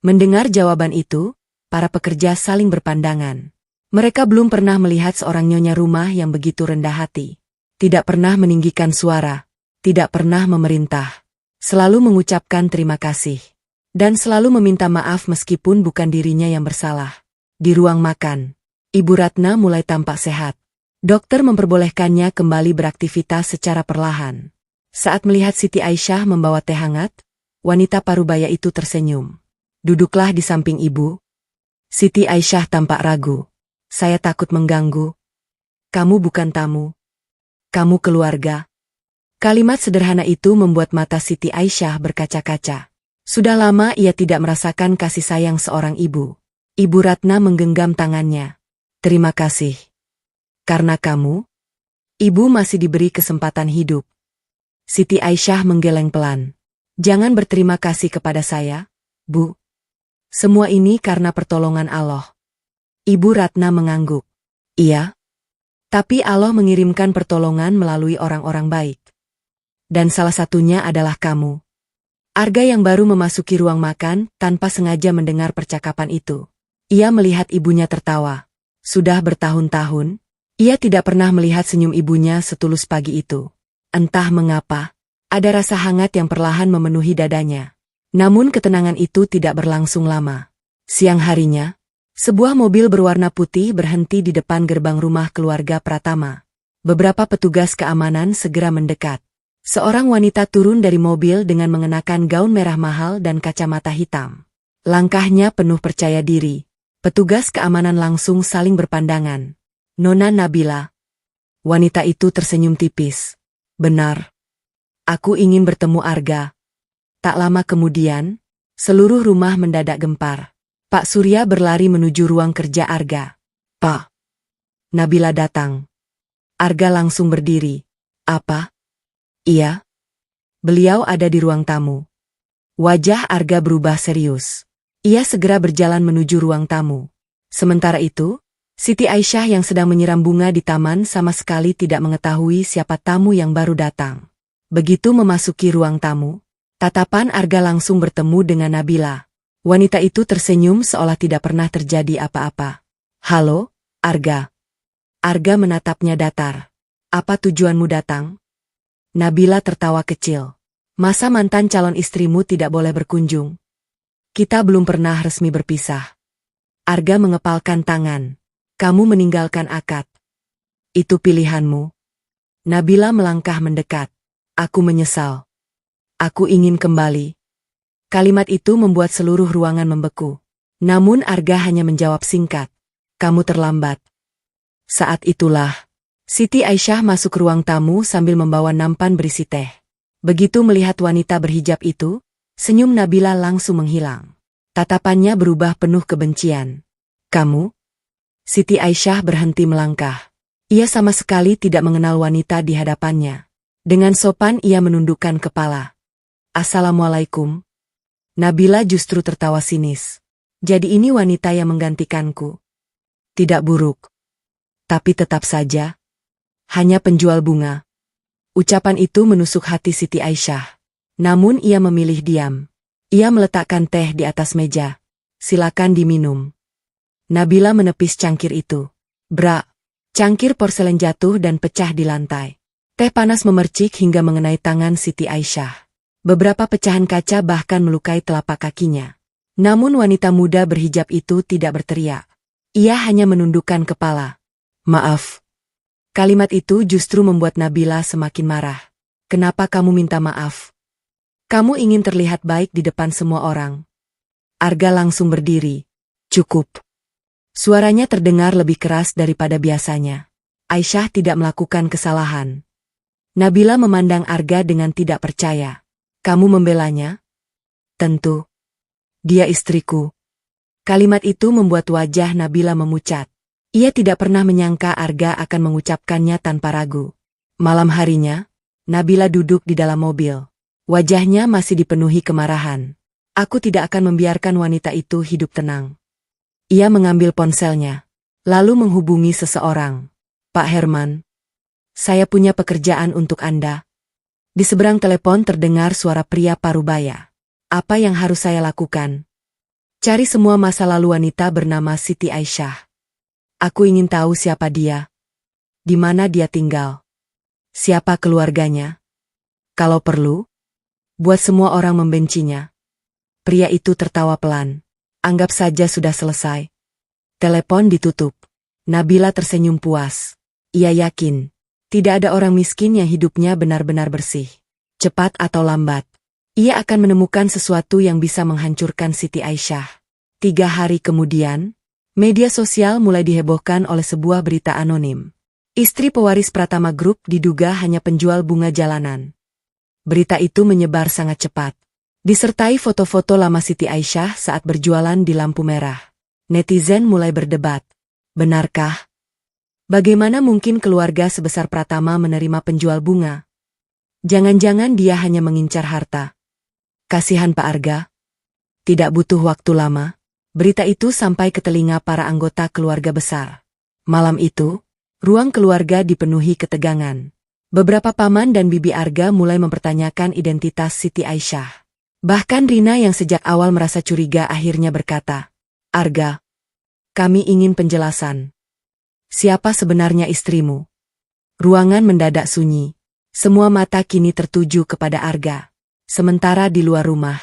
Mendengar jawaban itu, para pekerja saling berpandangan. Mereka belum pernah melihat seorang nyonya rumah yang begitu rendah hati. Tidak pernah meninggikan suara. Tidak pernah memerintah. Selalu mengucapkan terima kasih. Dan selalu meminta maaf meskipun bukan dirinya yang bersalah. Di ruang makan, Ibu Ratna mulai tampak sehat. Dokter memperbolehkannya kembali beraktivitas secara perlahan. Saat melihat Siti Aisyah membawa teh hangat, wanita parubaya itu tersenyum. Duduklah di samping ibu. Siti Aisyah tampak ragu. Saya takut mengganggu. Kamu bukan tamu. Kamu keluarga. Kalimat sederhana itu membuat mata Siti Aisyah berkaca-kaca. Sudah lama ia tidak merasakan kasih sayang seorang ibu. Ibu Ratna menggenggam tangannya. Terima kasih. Karena kamu, ibu masih diberi kesempatan hidup. Siti Aisyah menggeleng pelan. Jangan berterima kasih kepada saya, Bu. Semua ini karena pertolongan Allah. Ibu Ratna mengangguk. Iya. Tapi Allah mengirimkan pertolongan melalui orang-orang baik. Dan salah satunya adalah kamu. Arga yang baru memasuki ruang makan tanpa sengaja mendengar percakapan itu. Ia melihat ibunya tertawa. Sudah bertahun-tahun, ia tidak pernah melihat senyum ibunya setulus pagi itu. Entah mengapa, ada rasa hangat yang perlahan memenuhi dadanya. Namun ketenangan itu tidak berlangsung lama. Siang harinya, sebuah mobil berwarna putih berhenti di depan gerbang rumah keluarga Pratama. Beberapa petugas keamanan segera mendekat. Seorang wanita turun dari mobil dengan mengenakan gaun merah mahal dan kacamata hitam. Langkahnya penuh percaya diri. Petugas keamanan langsung saling berpandangan. Nona Nabila. Wanita itu tersenyum tipis. Benar. Aku ingin bertemu Arga. Tak lama kemudian, seluruh rumah mendadak gempar. Pak Surya berlari menuju ruang kerja Arga. Pak. Nabila datang. Arga langsung berdiri. Apa? Iya. Beliau ada di ruang tamu. Wajah Arga berubah serius. Ia segera berjalan menuju ruang tamu. Sementara itu, Siti Aisyah yang sedang menyiram bunga di taman sama sekali tidak mengetahui siapa tamu yang baru datang. Begitu memasuki ruang tamu, tatapan Arga langsung bertemu dengan Nabila. Wanita itu tersenyum seolah tidak pernah terjadi apa-apa. Halo, Arga. Arga menatapnya datar. Apa tujuanmu datang? Nabila tertawa kecil. Masa mantan calon istrimu tidak boleh berkunjung? Kita belum pernah resmi berpisah. Arga mengepalkan tangan. Kamu meninggalkan akad. Itu pilihanmu. Nabila melangkah mendekat. Aku menyesal. Aku ingin kembali. Kalimat itu membuat seluruh ruangan membeku. Namun Arga hanya menjawab singkat. Kamu terlambat. Saat itulah, Siti Aisyah masuk ke ruang tamu sambil membawa nampan berisi teh. Begitu melihat wanita berhijab itu, senyum Nabila langsung menghilang. Tatapannya berubah penuh kebencian. Kamu? Siti Aisyah berhenti melangkah. Ia sama sekali tidak mengenal wanita di hadapannya. Dengan sopan ia menundukkan kepala. Assalamualaikum. Nabila justru tertawa sinis. Jadi ini wanita yang menggantikanku. Tidak buruk. Tapi tetap saja. Hanya penjual bunga. Ucapan itu menusuk hati Siti Aisyah. Namun ia memilih diam. Ia meletakkan teh di atas meja. Silakan diminum. Nabila menepis cangkir itu. Brak. Cangkir porselen jatuh dan pecah di lantai. Teh panas memercik hingga mengenai tangan Siti Aisyah. Beberapa pecahan kaca bahkan melukai telapak kakinya. Namun wanita muda berhijab itu tidak berteriak. Ia hanya menundukkan kepala. Maaf. Kalimat itu justru membuat Nabila semakin marah. Kenapa kamu minta maaf? Kamu ingin terlihat baik di depan semua orang. Arga langsung berdiri. Cukup. Suaranya terdengar lebih keras daripada biasanya. Aisyah tidak melakukan kesalahan. Nabila memandang Arga dengan tidak percaya. Kamu membelanya? Tentu. Dia istriku. Kalimat itu membuat wajah Nabila memucat. Ia tidak pernah menyangka Arga akan mengucapkannya tanpa ragu. Malam harinya, Nabila duduk di dalam mobil. Wajahnya masih dipenuhi kemarahan. Aku tidak akan membiarkan wanita itu hidup tenang. Ia mengambil ponselnya. Lalu menghubungi seseorang. Pak Herman. Saya punya pekerjaan untuk Anda. Di seberang telepon terdengar suara pria parubaya. Apa yang harus saya lakukan? Cari semua masa lalu wanita bernama Siti Aisyah. Aku ingin tahu siapa dia. Di mana dia tinggal. Siapa keluarganya. Kalau perlu, buat semua orang membencinya. Pria itu tertawa pelan. Anggap saja sudah selesai. Telepon ditutup. Nabila tersenyum puas. Ia yakin. Tidak ada orang miskin yang hidupnya benar-benar bersih. Cepat atau lambat, ia akan menemukan sesuatu yang bisa menghancurkan Siti Aisyah. 3 hari kemudian, media sosial mulai dihebohkan oleh sebuah berita anonim. Istri pewaris Pratama Group diduga hanya penjual bunga jalanan. Berita itu menyebar sangat cepat. Disertai foto-foto lama Siti Aisyah saat berjualan di lampu merah. Netizen mulai berdebat. Benarkah? Bagaimana mungkin keluarga sebesar Pratama menerima penjual bunga? Jangan-jangan dia hanya mengincar harta. Kasihan Pak Arga. Tidak butuh waktu lama. Berita itu sampai ke telinga para anggota keluarga besar. Malam itu, ruang keluarga dipenuhi ketegangan. Beberapa paman dan bibi Arga mulai mempertanyakan identitas Siti Aisyah. Bahkan Rina yang sejak awal merasa curiga akhirnya berkata, Arga, kami ingin penjelasan. Siapa sebenarnya istrimu? Ruangan mendadak sunyi. Semua mata kini tertuju kepada Arga. Sementara di luar rumah,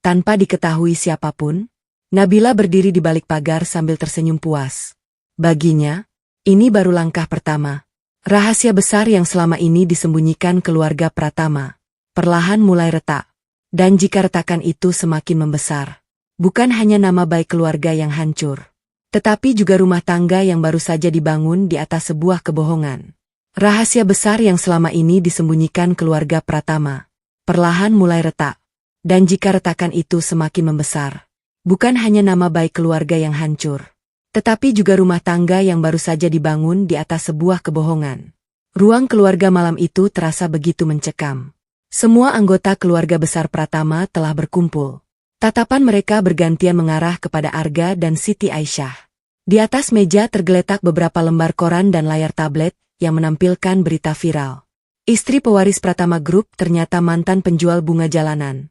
tanpa diketahui siapapun, Nabila berdiri di balik pagar sambil tersenyum puas. Baginya, ini baru langkah pertama. Rahasia besar yang selama ini disembunyikan keluarga Pratama perlahan mulai retak. Dan jika retakan itu semakin membesar, bukan hanya nama baik keluarga yang hancur, tetapi juga rumah tangga yang baru saja dibangun di atas sebuah kebohongan. Rahasia besar yang selama ini disembunyikan keluarga Pratama perlahan mulai retak. Dan jika retakan itu semakin membesar, Bukan hanya nama baik keluarga yang hancur, tetapi juga rumah tangga yang baru saja dibangun di atas sebuah kebohongan. Ruang keluarga malam itu terasa begitu mencekam. Semua anggota keluarga besar Pratama telah berkumpul. Tatapan mereka bergantian mengarah kepada Arga dan Siti Aisyah. Di atas meja tergeletak beberapa lembar koran dan layar tablet yang menampilkan berita viral. Istri pewaris Pratama Group ternyata mantan penjual bunga jalanan.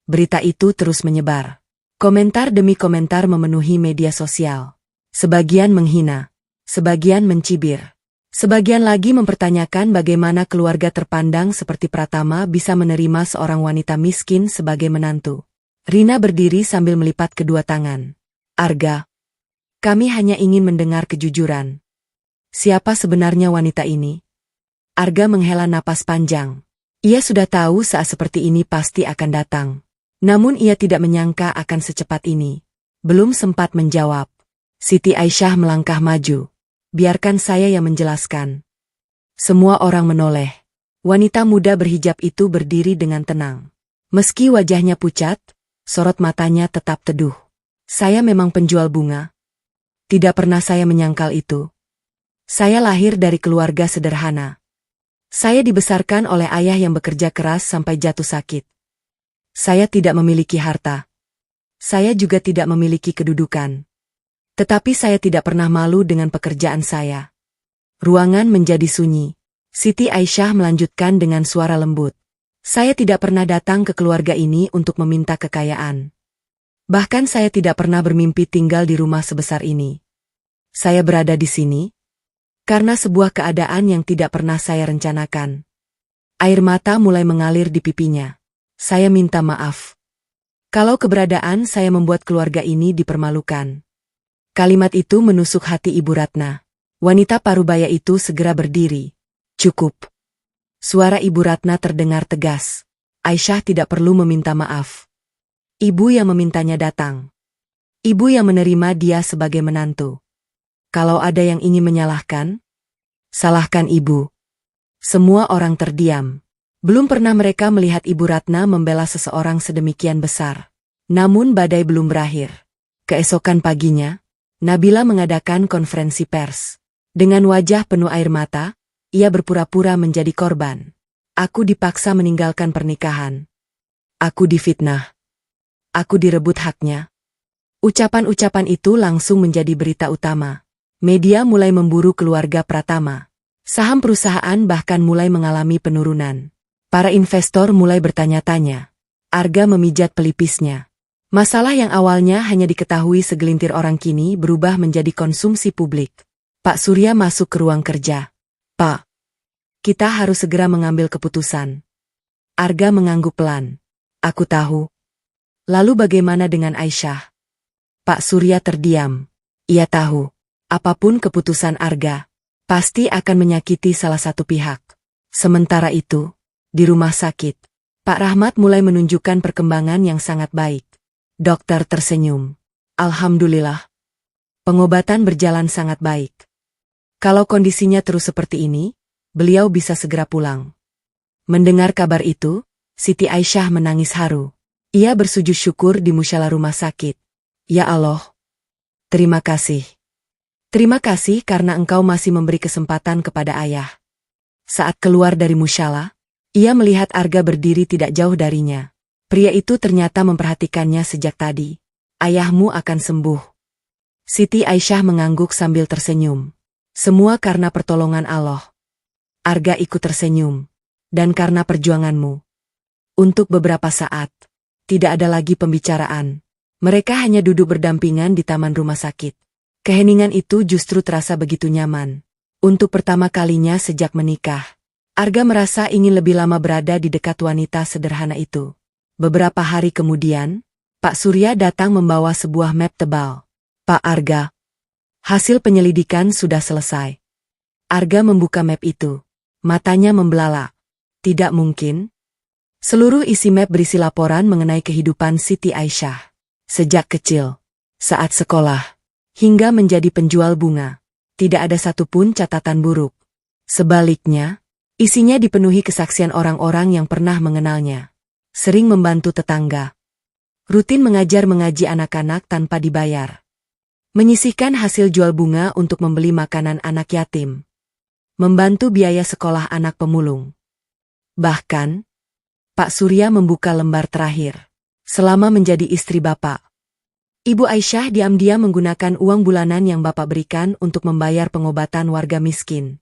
Berita itu terus menyebar. Komentar demi komentar memenuhi media sosial. Sebagian menghina, sebagian mencibir. Sebagian lagi mempertanyakan bagaimana keluarga terpandang seperti Pratama bisa menerima seorang wanita miskin sebagai menantu. Rina berdiri sambil melipat kedua tangan. Arga, kami hanya ingin mendengar kejujuran. Siapa sebenarnya wanita ini? Arga menghela napas panjang. Ia sudah tahu saat seperti ini pasti akan datang. Namun ia tidak menyangka akan secepat ini. Belum sempat menjawab. Siti Aisyah melangkah maju. Biarkan saya yang menjelaskan. Semua orang menoleh. Wanita muda berhijab itu berdiri dengan tenang. Meski wajahnya pucat, sorot matanya tetap teduh. Saya memang penjual bunga. Tidak pernah saya menyangkal itu. Saya lahir dari keluarga sederhana. Saya dibesarkan oleh ayah yang bekerja keras sampai jatuh sakit. Saya tidak memiliki harta. Saya juga tidak memiliki kedudukan. Tetapi saya tidak pernah malu dengan pekerjaan saya. Ruangan menjadi sunyi. Siti Aisyah melanjutkan dengan suara lembut. Saya tidak pernah datang ke keluarga ini untuk meminta kekayaan. Bahkan saya tidak pernah bermimpi tinggal di rumah sebesar ini. Saya berada di sini karena sebuah keadaan yang tidak pernah saya rencanakan. Air mata mulai mengalir di pipinya. Saya minta maaf. Kalau keberadaan saya membuat keluarga ini dipermalukan. Kalimat itu menusuk hati Ibu Ratna. Wanita parubaya itu segera berdiri. Cukup. Suara Ibu Ratna terdengar tegas. Aisyah tidak perlu meminta maaf. Ibu yang memintanya datang. Ibu yang menerima dia sebagai menantu. Kalau ada yang ingin menyalahkan, salahkan ibu. Semua orang terdiam. Belum pernah mereka melihat Ibu Ratna membela seseorang sedemikian besar. Namun badai belum berakhir. Keesokan paginya, Nabila mengadakan konferensi pers. Dengan wajah penuh air mata, ia berpura-pura menjadi korban. Aku dipaksa meninggalkan pernikahan. Aku difitnah. Aku direbut haknya. Ucapan-ucapan itu langsung menjadi berita utama. Media mulai memburu keluarga Pratama. Saham perusahaan bahkan mulai mengalami penurunan. Para investor mulai bertanya-tanya. Arga memijat pelipisnya. Masalah yang awalnya hanya diketahui segelintir orang kini berubah menjadi konsumsi publik. Pak Surya masuk ke ruang kerja. Pak, kita harus segera mengambil keputusan. Arga mengangguk pelan. Aku tahu. Lalu bagaimana dengan Aisyah? Pak Surya terdiam. Ia tahu. Apapun keputusan Arga, pasti akan menyakiti salah satu pihak. Sementara itu, di rumah sakit, Pak Rahmat mulai menunjukkan perkembangan yang sangat baik. Dokter tersenyum. Alhamdulillah. Pengobatan berjalan sangat baik. Kalau kondisinya terus seperti ini, beliau bisa segera pulang. Mendengar kabar itu, Siti Aisyah menangis haru. Ia bersujud syukur di musyalah rumah sakit. Ya Allah, terima kasih. Terima kasih karena engkau masih memberi kesempatan kepada ayah. Saat keluar dari musyalah, ia melihat Arga berdiri tidak jauh darinya. Pria itu ternyata memperhatikannya sejak tadi. Ayahmu akan sembuh. Siti Aisyah mengangguk sambil tersenyum. Semua karena pertolongan Allah. Arga ikut tersenyum. Dan karena perjuanganmu. Untuk beberapa saat, tidak ada lagi pembicaraan. Mereka hanya duduk berdampingan di taman rumah sakit. Keheningan itu justru terasa begitu nyaman. Untuk pertama kalinya sejak menikah, Arga merasa ingin lebih lama berada di dekat wanita sederhana itu. Beberapa hari kemudian, Pak Surya datang membawa sebuah map tebal. Pak Arga, hasil penyelidikan sudah selesai. Arga membuka map itu. Matanya membelalak. Tidak mungkin. Seluruh isi map berisi laporan mengenai kehidupan Siti Aisyah. Sejak kecil, saat sekolah, hingga menjadi penjual bunga. Tidak ada satupun catatan buruk. Sebaliknya, isinya dipenuhi kesaksian orang-orang yang pernah mengenalnya. Sering membantu tetangga. rutin mengajar mengaji anak-anak tanpa dibayar, menyisihkan hasil jual bunga untuk membeli makanan anak yatim, membantu biaya sekolah anak pemulung. Bahkan, Pak Surya membuka lembar terakhir. Selama menjadi istri Bapak, Ibu Aisyah diam-diam menggunakan uang bulanan yang Bapak berikan untuk membayar pengobatan warga miskin.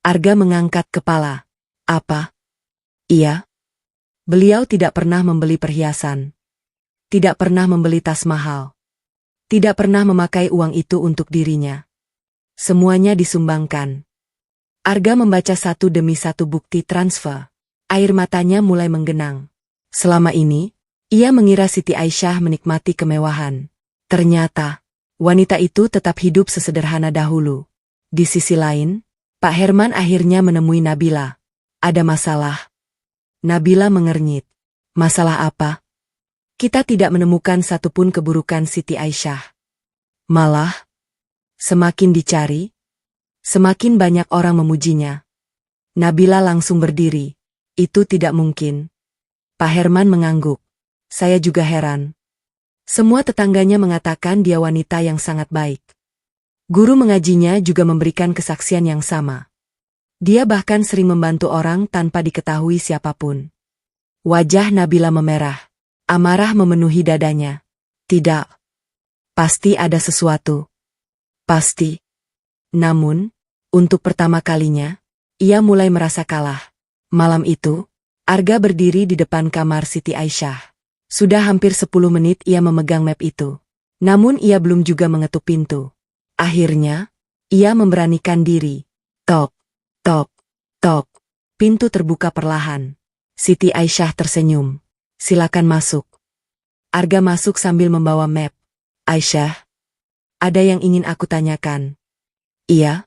Arga mengangkat kepala. Apa? Iya. Beliau tidak pernah membeli perhiasan. Tidak pernah membeli tas mahal. Tidak pernah memakai uang itu untuk dirinya. Semuanya disumbangkan. Arga membaca satu demi satu bukti transfer. Air matanya mulai menggenang. Selama ini, ia mengira Siti Aisyah menikmati kemewahan. Ternyata, wanita itu tetap hidup sesederhana dahulu. Di sisi lain, Pak Herman akhirnya menemui Nabila. Ada masalah. Nabila mengernyit. Masalah apa? Kita tidak menemukan satupun keburukan Siti Aisyah. Malah, semakin dicari, semakin banyak orang memujinya. Nabila langsung berdiri. Itu tidak mungkin. Pak Herman mengangguk. Saya juga heran. Semua tetangganya mengatakan dia wanita yang sangat baik. Guru mengajinya juga memberikan kesaksian yang sama. Dia bahkan sering membantu orang tanpa diketahui siapapun. Wajah Nabila memerah. Amarah memenuhi dadanya. Tidak. Pasti ada sesuatu. Pasti. Namun, untuk pertama kalinya, ia mulai merasa kalah. Malam itu, Arga berdiri di depan kamar Siti Aisyah. Sudah hampir 10 menit ia memegang map itu. Namun ia belum juga mengetuk pintu. Akhirnya, ia memberanikan diri. Tok, tok, tok. Pintu terbuka perlahan. Siti Aisyah tersenyum. Silakan masuk. Arga masuk sambil membawa map. Aisyah, ada yang ingin aku tanyakan. Iya?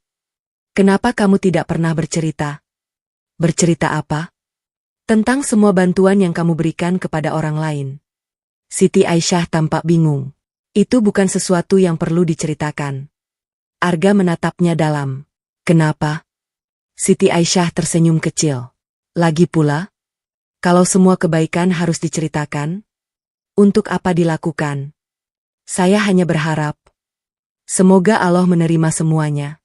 Kenapa kamu tidak pernah bercerita? Bercerita apa? Tentang semua bantuan yang kamu berikan kepada orang lain. Siti Aisyah tampak bingung. Itu bukan sesuatu yang perlu diceritakan. Arga menatapnya dalam. Kenapa? Siti Aisyah tersenyum kecil. Lagi pula, kalau semua kebaikan harus diceritakan, untuk apa dilakukan? Saya hanya berharap. Semoga Allah menerima semuanya.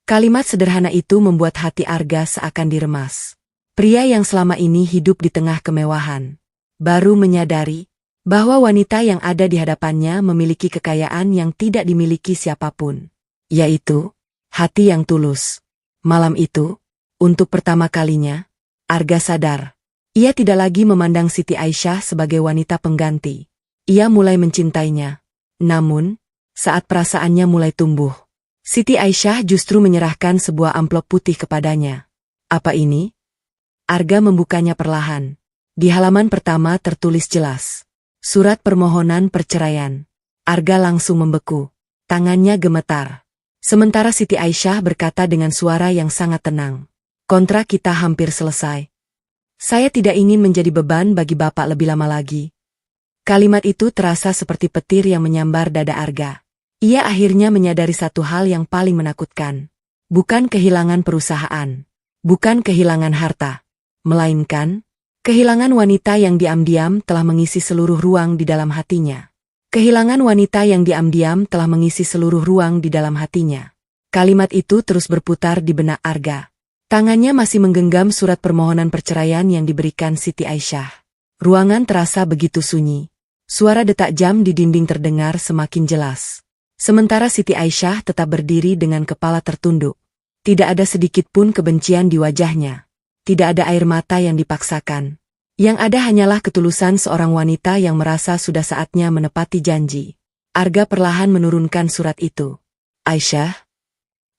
Kalimat sederhana itu membuat hati Arga seakan diremas. Pria yang selama ini hidup di tengah kemewahan, baru menyadari bahwa wanita yang ada di hadapannya memiliki kekayaan yang tidak dimiliki siapapun, yaitu hati yang tulus. Malam itu, untuk pertama kalinya, Arga sadar. Ia tidak lagi memandang Siti Aisyah sebagai wanita pengganti. Ia mulai mencintainya. Namun, saat perasaannya mulai tumbuh, Siti Aisyah justru menyerahkan sebuah amplop putih kepadanya. Apa ini? Arga membukanya perlahan. Di halaman pertama tertulis jelas. Surat permohonan perceraian. Arga langsung membeku. Tangannya gemetar. Sementara Siti Aisyah berkata dengan suara yang sangat tenang. Kontrak kita hampir selesai. Saya tidak ingin menjadi beban bagi Bapak lebih lama lagi. Kalimat itu terasa seperti petir yang menyambar dada Arga. Ia akhirnya menyadari satu hal yang paling menakutkan. Bukan kehilangan perusahaan. Bukan kehilangan harta. Melainkan, kehilangan wanita yang diam-diam telah mengisi seluruh ruang di dalam hatinya. Kehilangan wanita yang diam-diam telah mengisi seluruh ruang di dalam hatinya. Kalimat itu terus berputar di benak Arga. Tangannya masih menggenggam surat permohonan perceraian yang diberikan Siti Aisyah. Ruangan terasa begitu sunyi. Suara detak jam di dinding terdengar semakin jelas. Sementara Siti Aisyah tetap berdiri dengan kepala tertunduk. Tidak ada sedikit pun kebencian di wajahnya. Tidak ada air mata yang dipaksakan. Yang ada hanyalah ketulusan seorang wanita yang merasa sudah saatnya menepati janji. Arga perlahan menurunkan surat itu. Aisyah?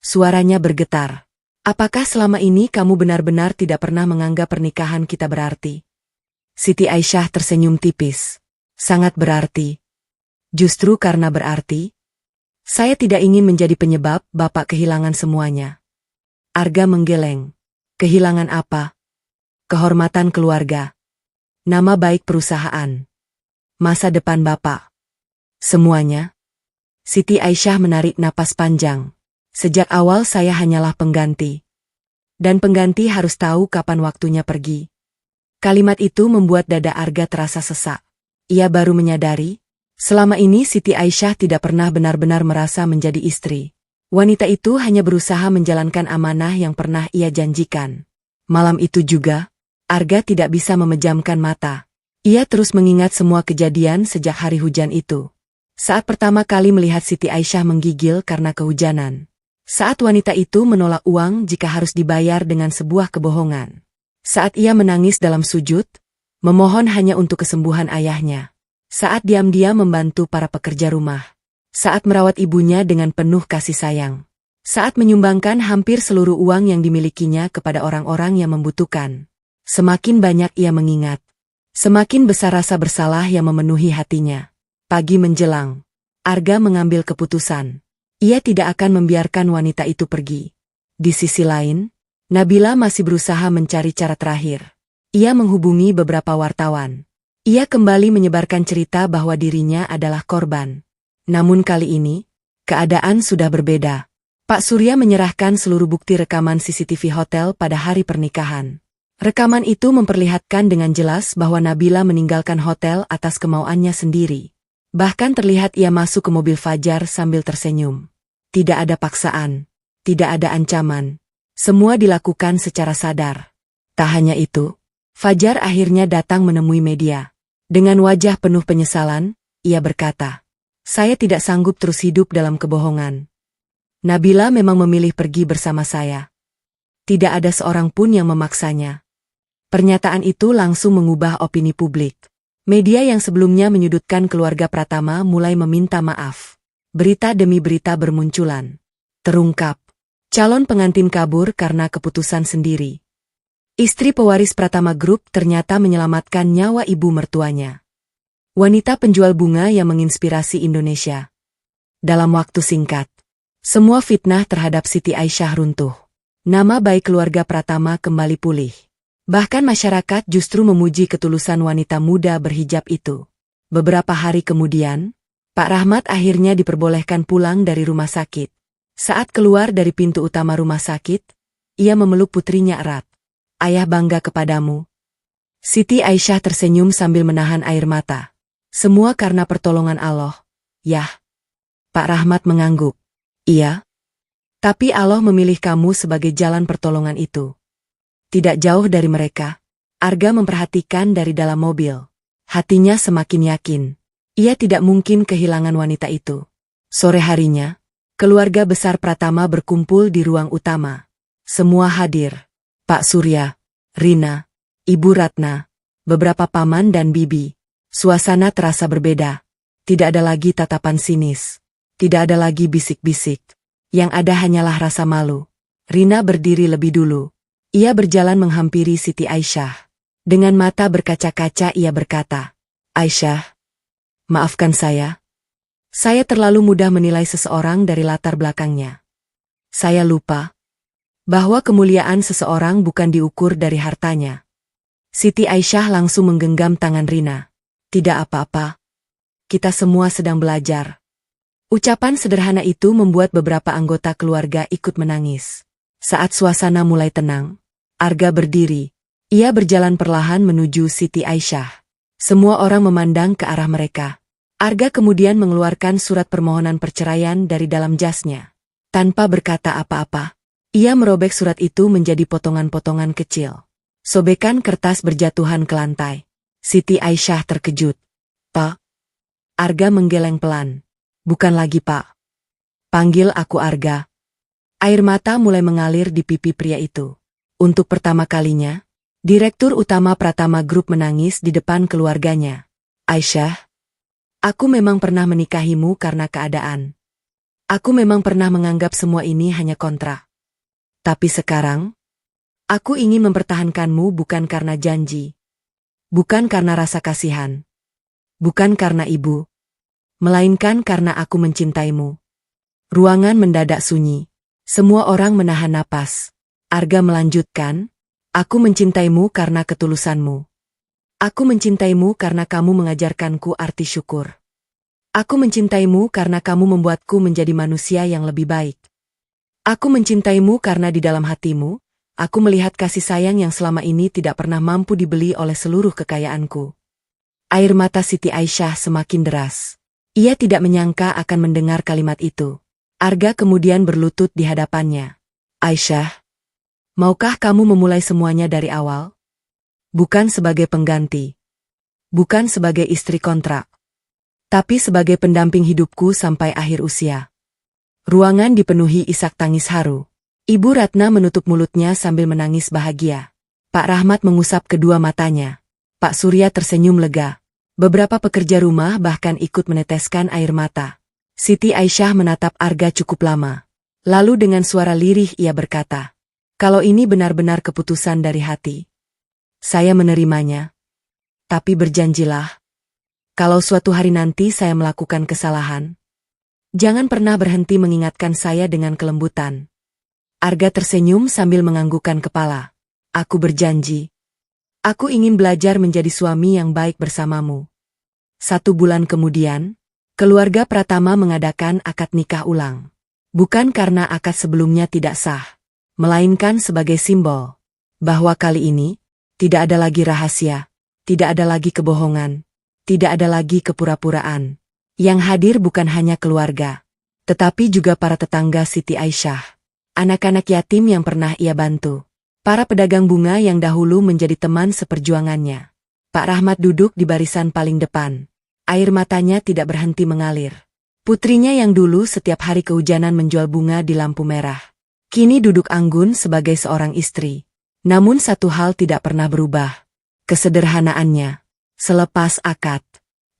Suaranya bergetar. Apakah selama ini kamu benar-benar tidak pernah menganggap pernikahan kita berarti? Siti Aisyah tersenyum tipis. Sangat berarti. Justru karena berarti, saya tidak ingin menjadi penyebab Bapak kehilangan semuanya. Arga menggeleng. Kehilangan apa? Kehormatan keluarga. Nama baik perusahaan. Masa depan Bapak. Semuanya. Siti Aisyah menarik napas panjang. Sejak awal saya hanyalah pengganti. Dan pengganti harus tahu kapan waktunya pergi. Kalimat itu membuat dada Arga terasa sesak. Ia baru menyadari, selama ini Siti Aisyah tidak pernah benar-benar merasa menjadi istri. Wanita itu hanya berusaha menjalankan amanah yang pernah ia janjikan. Malam itu juga, Arga tidak bisa memejamkan mata. Ia terus mengingat semua kejadian sejak hari hujan itu. Saat pertama kali melihat Siti Aisyah menggigil karena kehujanan. Saat wanita itu menolak uang jika harus dibayar dengan sebuah kebohongan. Saat ia menangis dalam sujud, memohon hanya untuk kesembuhan ayahnya. Saat diam-diam membantu para pekerja rumah. Saat merawat ibunya dengan penuh kasih sayang. Saat menyumbangkan hampir seluruh uang yang dimilikinya kepada orang-orang yang membutuhkan. Semakin banyak ia mengingat, semakin besar rasa bersalah yang memenuhi hatinya. Pagi menjelang, Arga mengambil keputusan. Ia tidak akan membiarkan wanita itu pergi. Di sisi lain, Nabila masih berusaha mencari cara terakhir. Ia menghubungi beberapa wartawan. Ia kembali menyebarkan cerita bahwa dirinya adalah korban. Namun kali ini, keadaan sudah berbeda. Pak Surya menyerahkan seluruh bukti rekaman CCTV hotel pada hari pernikahan. Rekaman itu memperlihatkan dengan jelas bahwa Nabila meninggalkan hotel atas kemauannya sendiri. Bahkan terlihat ia masuk ke mobil Fajar sambil tersenyum. Tidak ada paksaan, tidak ada ancaman. Semua dilakukan secara sadar. Tak hanya itu, Fajar akhirnya datang menemui media. Dengan wajah penuh penyesalan, ia berkata, "Saya tidak sanggup terus hidup dalam kebohongan. Nabila memang memilih pergi bersama saya. Tidak ada seorang pun yang memaksanya." Pernyataan itu langsung mengubah opini publik. Media yang sebelumnya menyudutkan keluarga Pratama mulai meminta maaf. Berita demi berita bermunculan. Terungkap, calon pengantin kabur karena keputusan sendiri. Istri pewaris Pratama Group ternyata menyelamatkan nyawa ibu mertuanya. Wanita penjual bunga yang menginspirasi Indonesia. Dalam waktu singkat, semua fitnah terhadap Siti Aisyah runtuh. Nama baik keluarga Pratama kembali pulih. Bahkan masyarakat justru memuji ketulusan wanita muda berhijab itu. Beberapa hari kemudian, Pak Rahmat akhirnya diperbolehkan pulang dari rumah sakit. Saat keluar dari pintu utama rumah sakit, ia memeluk putrinya erat. "Ayah bangga kepadamu." Siti Aisyah tersenyum sambil menahan air mata. "Semua karena pertolongan Allah, Yah." Pak Rahmat mengangguk. "Iya. Tapi Allah memilih kamu sebagai jalan pertolongan itu." Tidak jauh dari mereka, Arga memperhatikan dari dalam mobil. Hatinya semakin yakin. Ia tidak mungkin kehilangan wanita itu. Sore harinya, keluarga besar Pratama berkumpul di ruang utama. Semua hadir. Pak Surya, Rina, Ibu Ratna, beberapa paman dan bibi. Suasana terasa berbeda. Tidak ada lagi tatapan sinis. Tidak ada lagi bisik-bisik. Yang ada hanyalah rasa malu. Rina berdiri lebih dulu. Ia berjalan menghampiri Siti Aisyah. Dengan mata berkaca-kaca ia berkata, "Aisyah, maafkan saya. Saya terlalu mudah menilai seseorang dari latar belakangnya. Saya lupa bahwa kemuliaan seseorang bukan diukur dari hartanya." Siti Aisyah langsung menggenggam tangan Rina. "Tidak apa-apa. Kita semua sedang belajar." Ucapan sederhana itu membuat beberapa anggota keluarga ikut menangis. Saat suasana mulai tenang, Arga berdiri. Ia berjalan perlahan menuju Siti Aisyah. Semua orang memandang ke arah mereka. Arga kemudian mengeluarkan surat permohonan perceraian dari dalam jasnya. Tanpa berkata apa-apa, ia merobek surat itu menjadi potongan-potongan kecil. Sobekan kertas berjatuhan ke lantai. Siti Aisyah terkejut. "Pak?" Arga menggeleng pelan. "Bukan lagi Pak. Panggil aku Arga." Air mata mulai mengalir di pipi pria itu. Untuk pertama kalinya, Direktur Utama Pratama Group menangis di depan keluarganya. "Aisyah, aku memang pernah menikahimu karena keadaan. Aku memang pernah menganggap semua ini hanya kontrak. Tapi sekarang, aku ingin mempertahankanmu bukan karena janji. Bukan karena rasa kasihan. Bukan karena ibu. Melainkan karena aku mencintaimu." Ruangan mendadak sunyi. Semua orang menahan napas. Arga melanjutkan, "Aku mencintaimu karena ketulusanmu. Aku mencintaimu karena kamu mengajarkanku arti syukur. Aku mencintaimu karena kamu membuatku menjadi manusia yang lebih baik. Aku mencintaimu karena di dalam hatimu, aku melihat kasih sayang yang selama ini tidak pernah mampu dibeli oleh seluruh kekayaanku." Air mata Siti Aisyah semakin deras. Ia tidak menyangka akan mendengar kalimat itu. Arga kemudian berlutut di hadapannya. Aisyah, maukah kamu memulai semuanya dari awal? Bukan sebagai pengganti. Bukan sebagai istri kontrak. Tapi sebagai pendamping hidupku sampai akhir usia. Ruangan dipenuhi isak tangis haru. Ibu Ratna menutup mulutnya sambil menangis bahagia. Pak Rahmat mengusap kedua matanya. Pak Surya tersenyum lega. Beberapa pekerja rumah bahkan ikut meneteskan air mata. Siti Aisyah menatap Arga cukup lama. Lalu dengan suara lirih ia berkata, "Kalau ini benar-benar keputusan dari hati, saya menerimanya. Tapi berjanjilah, kalau suatu hari nanti saya melakukan kesalahan, jangan pernah berhenti mengingatkan saya dengan kelembutan." Arga tersenyum sambil menganggukkan kepala. "Aku berjanji. Aku ingin belajar menjadi suami yang baik bersamamu." 1 bulan kemudian, keluarga Pratama mengadakan akad nikah ulang. Bukan karena akad sebelumnya tidak sah, melainkan sebagai simbol bahwa kali ini tidak ada lagi rahasia, tidak ada lagi kebohongan, tidak ada lagi kepura-puraan. Yang hadir bukan hanya keluarga, tetapi juga para tetangga Siti Aisyah, anak-anak yatim yang pernah ia bantu, para pedagang bunga yang dahulu menjadi teman seperjuangannya. Pak Rahmat duduk di barisan paling depan. Air matanya tidak berhenti mengalir. Putrinya yang dulu setiap hari kehujanan menjual bunga di lampu merah, kini duduk anggun sebagai seorang istri. Namun satu hal tidak pernah berubah. Kesederhanaannya. Selepas akad,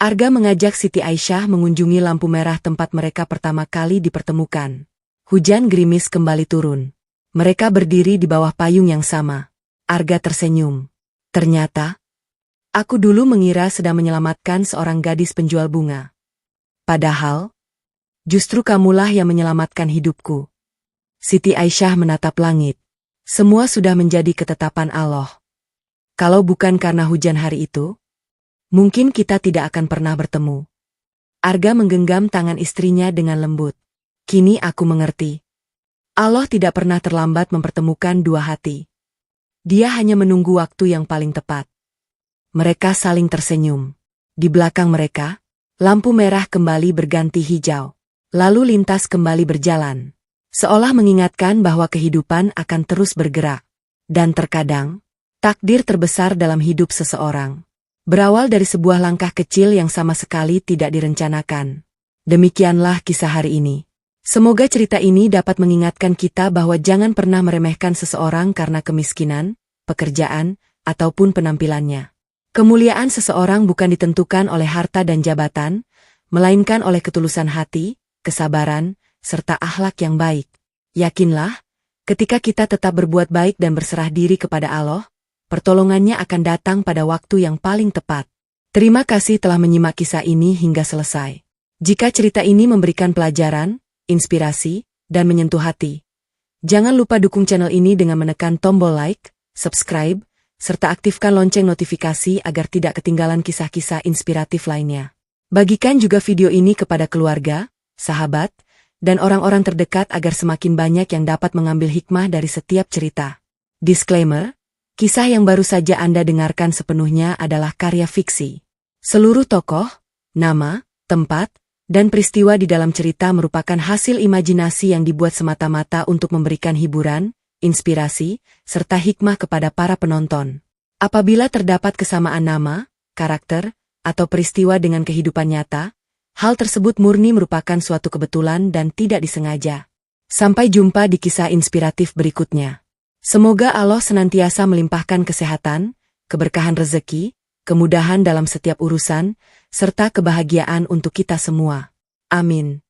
Arga mengajak Siti Aisyah mengunjungi lampu merah tempat mereka pertama kali dipertemukan. Hujan gerimis kembali turun. Mereka berdiri di bawah payung yang sama. Arga tersenyum. "Ternyata, aku dulu mengira sedang menyelamatkan seorang gadis penjual bunga. Padahal, justru kamulah yang menyelamatkan hidupku." Siti Aisyah menatap langit. Semua sudah menjadi ketetapan Allah. Kalau bukan karena hujan hari itu, mungkin kita tidak akan pernah bertemu. Arga menggenggam tangan istrinya dengan lembut. "Kini aku mengerti. Allah tidak pernah terlambat mempertemukan dua hati. Dia hanya menunggu waktu yang paling tepat." Mereka saling tersenyum. Di belakang mereka, lampu merah kembali berganti hijau. Lalu lintas kembali berjalan. Seolah mengingatkan bahwa kehidupan akan terus bergerak. Dan terkadang, takdir terbesar dalam hidup seseorang berawal dari sebuah langkah kecil yang sama sekali tidak direncanakan. Demikianlah kisah hari ini. Semoga cerita ini dapat mengingatkan kita bahwa jangan pernah meremehkan seseorang karena kemiskinan, pekerjaan, ataupun penampilannya. Kemuliaan seseorang bukan ditentukan oleh harta dan jabatan, melainkan oleh ketulusan hati, kesabaran, serta akhlak yang baik. Yakinlah, ketika kita tetap berbuat baik dan berserah diri kepada Allah, pertolongannya akan datang pada waktu yang paling tepat. Terima kasih telah menyimak kisah ini hingga selesai. Jika cerita ini memberikan pelajaran, inspirasi, dan menyentuh hati, jangan lupa dukung channel ini dengan menekan tombol like, subscribe, serta aktifkan lonceng notifikasi agar tidak ketinggalan kisah-kisah inspiratif lainnya. Bagikan juga video ini kepada keluarga, sahabat, dan orang-orang terdekat agar semakin banyak yang dapat mengambil hikmah dari setiap cerita. Disclaimer, kisah yang baru saja Anda dengarkan sepenuhnya adalah karya fiksi. Seluruh tokoh, nama, tempat, dan peristiwa di dalam cerita merupakan hasil imajinasi yang dibuat semata-mata untuk memberikan hiburan, inspirasi, serta hikmah kepada para penonton. Apabila terdapat kesamaan nama, karakter, atau peristiwa dengan kehidupan nyata, hal tersebut murni merupakan suatu kebetulan dan tidak disengaja. Sampai jumpa di kisah inspiratif berikutnya. Semoga Allah senantiasa melimpahkan kesehatan, keberkahan rezeki, kemudahan dalam setiap urusan, serta kebahagiaan untuk kita semua. Amin.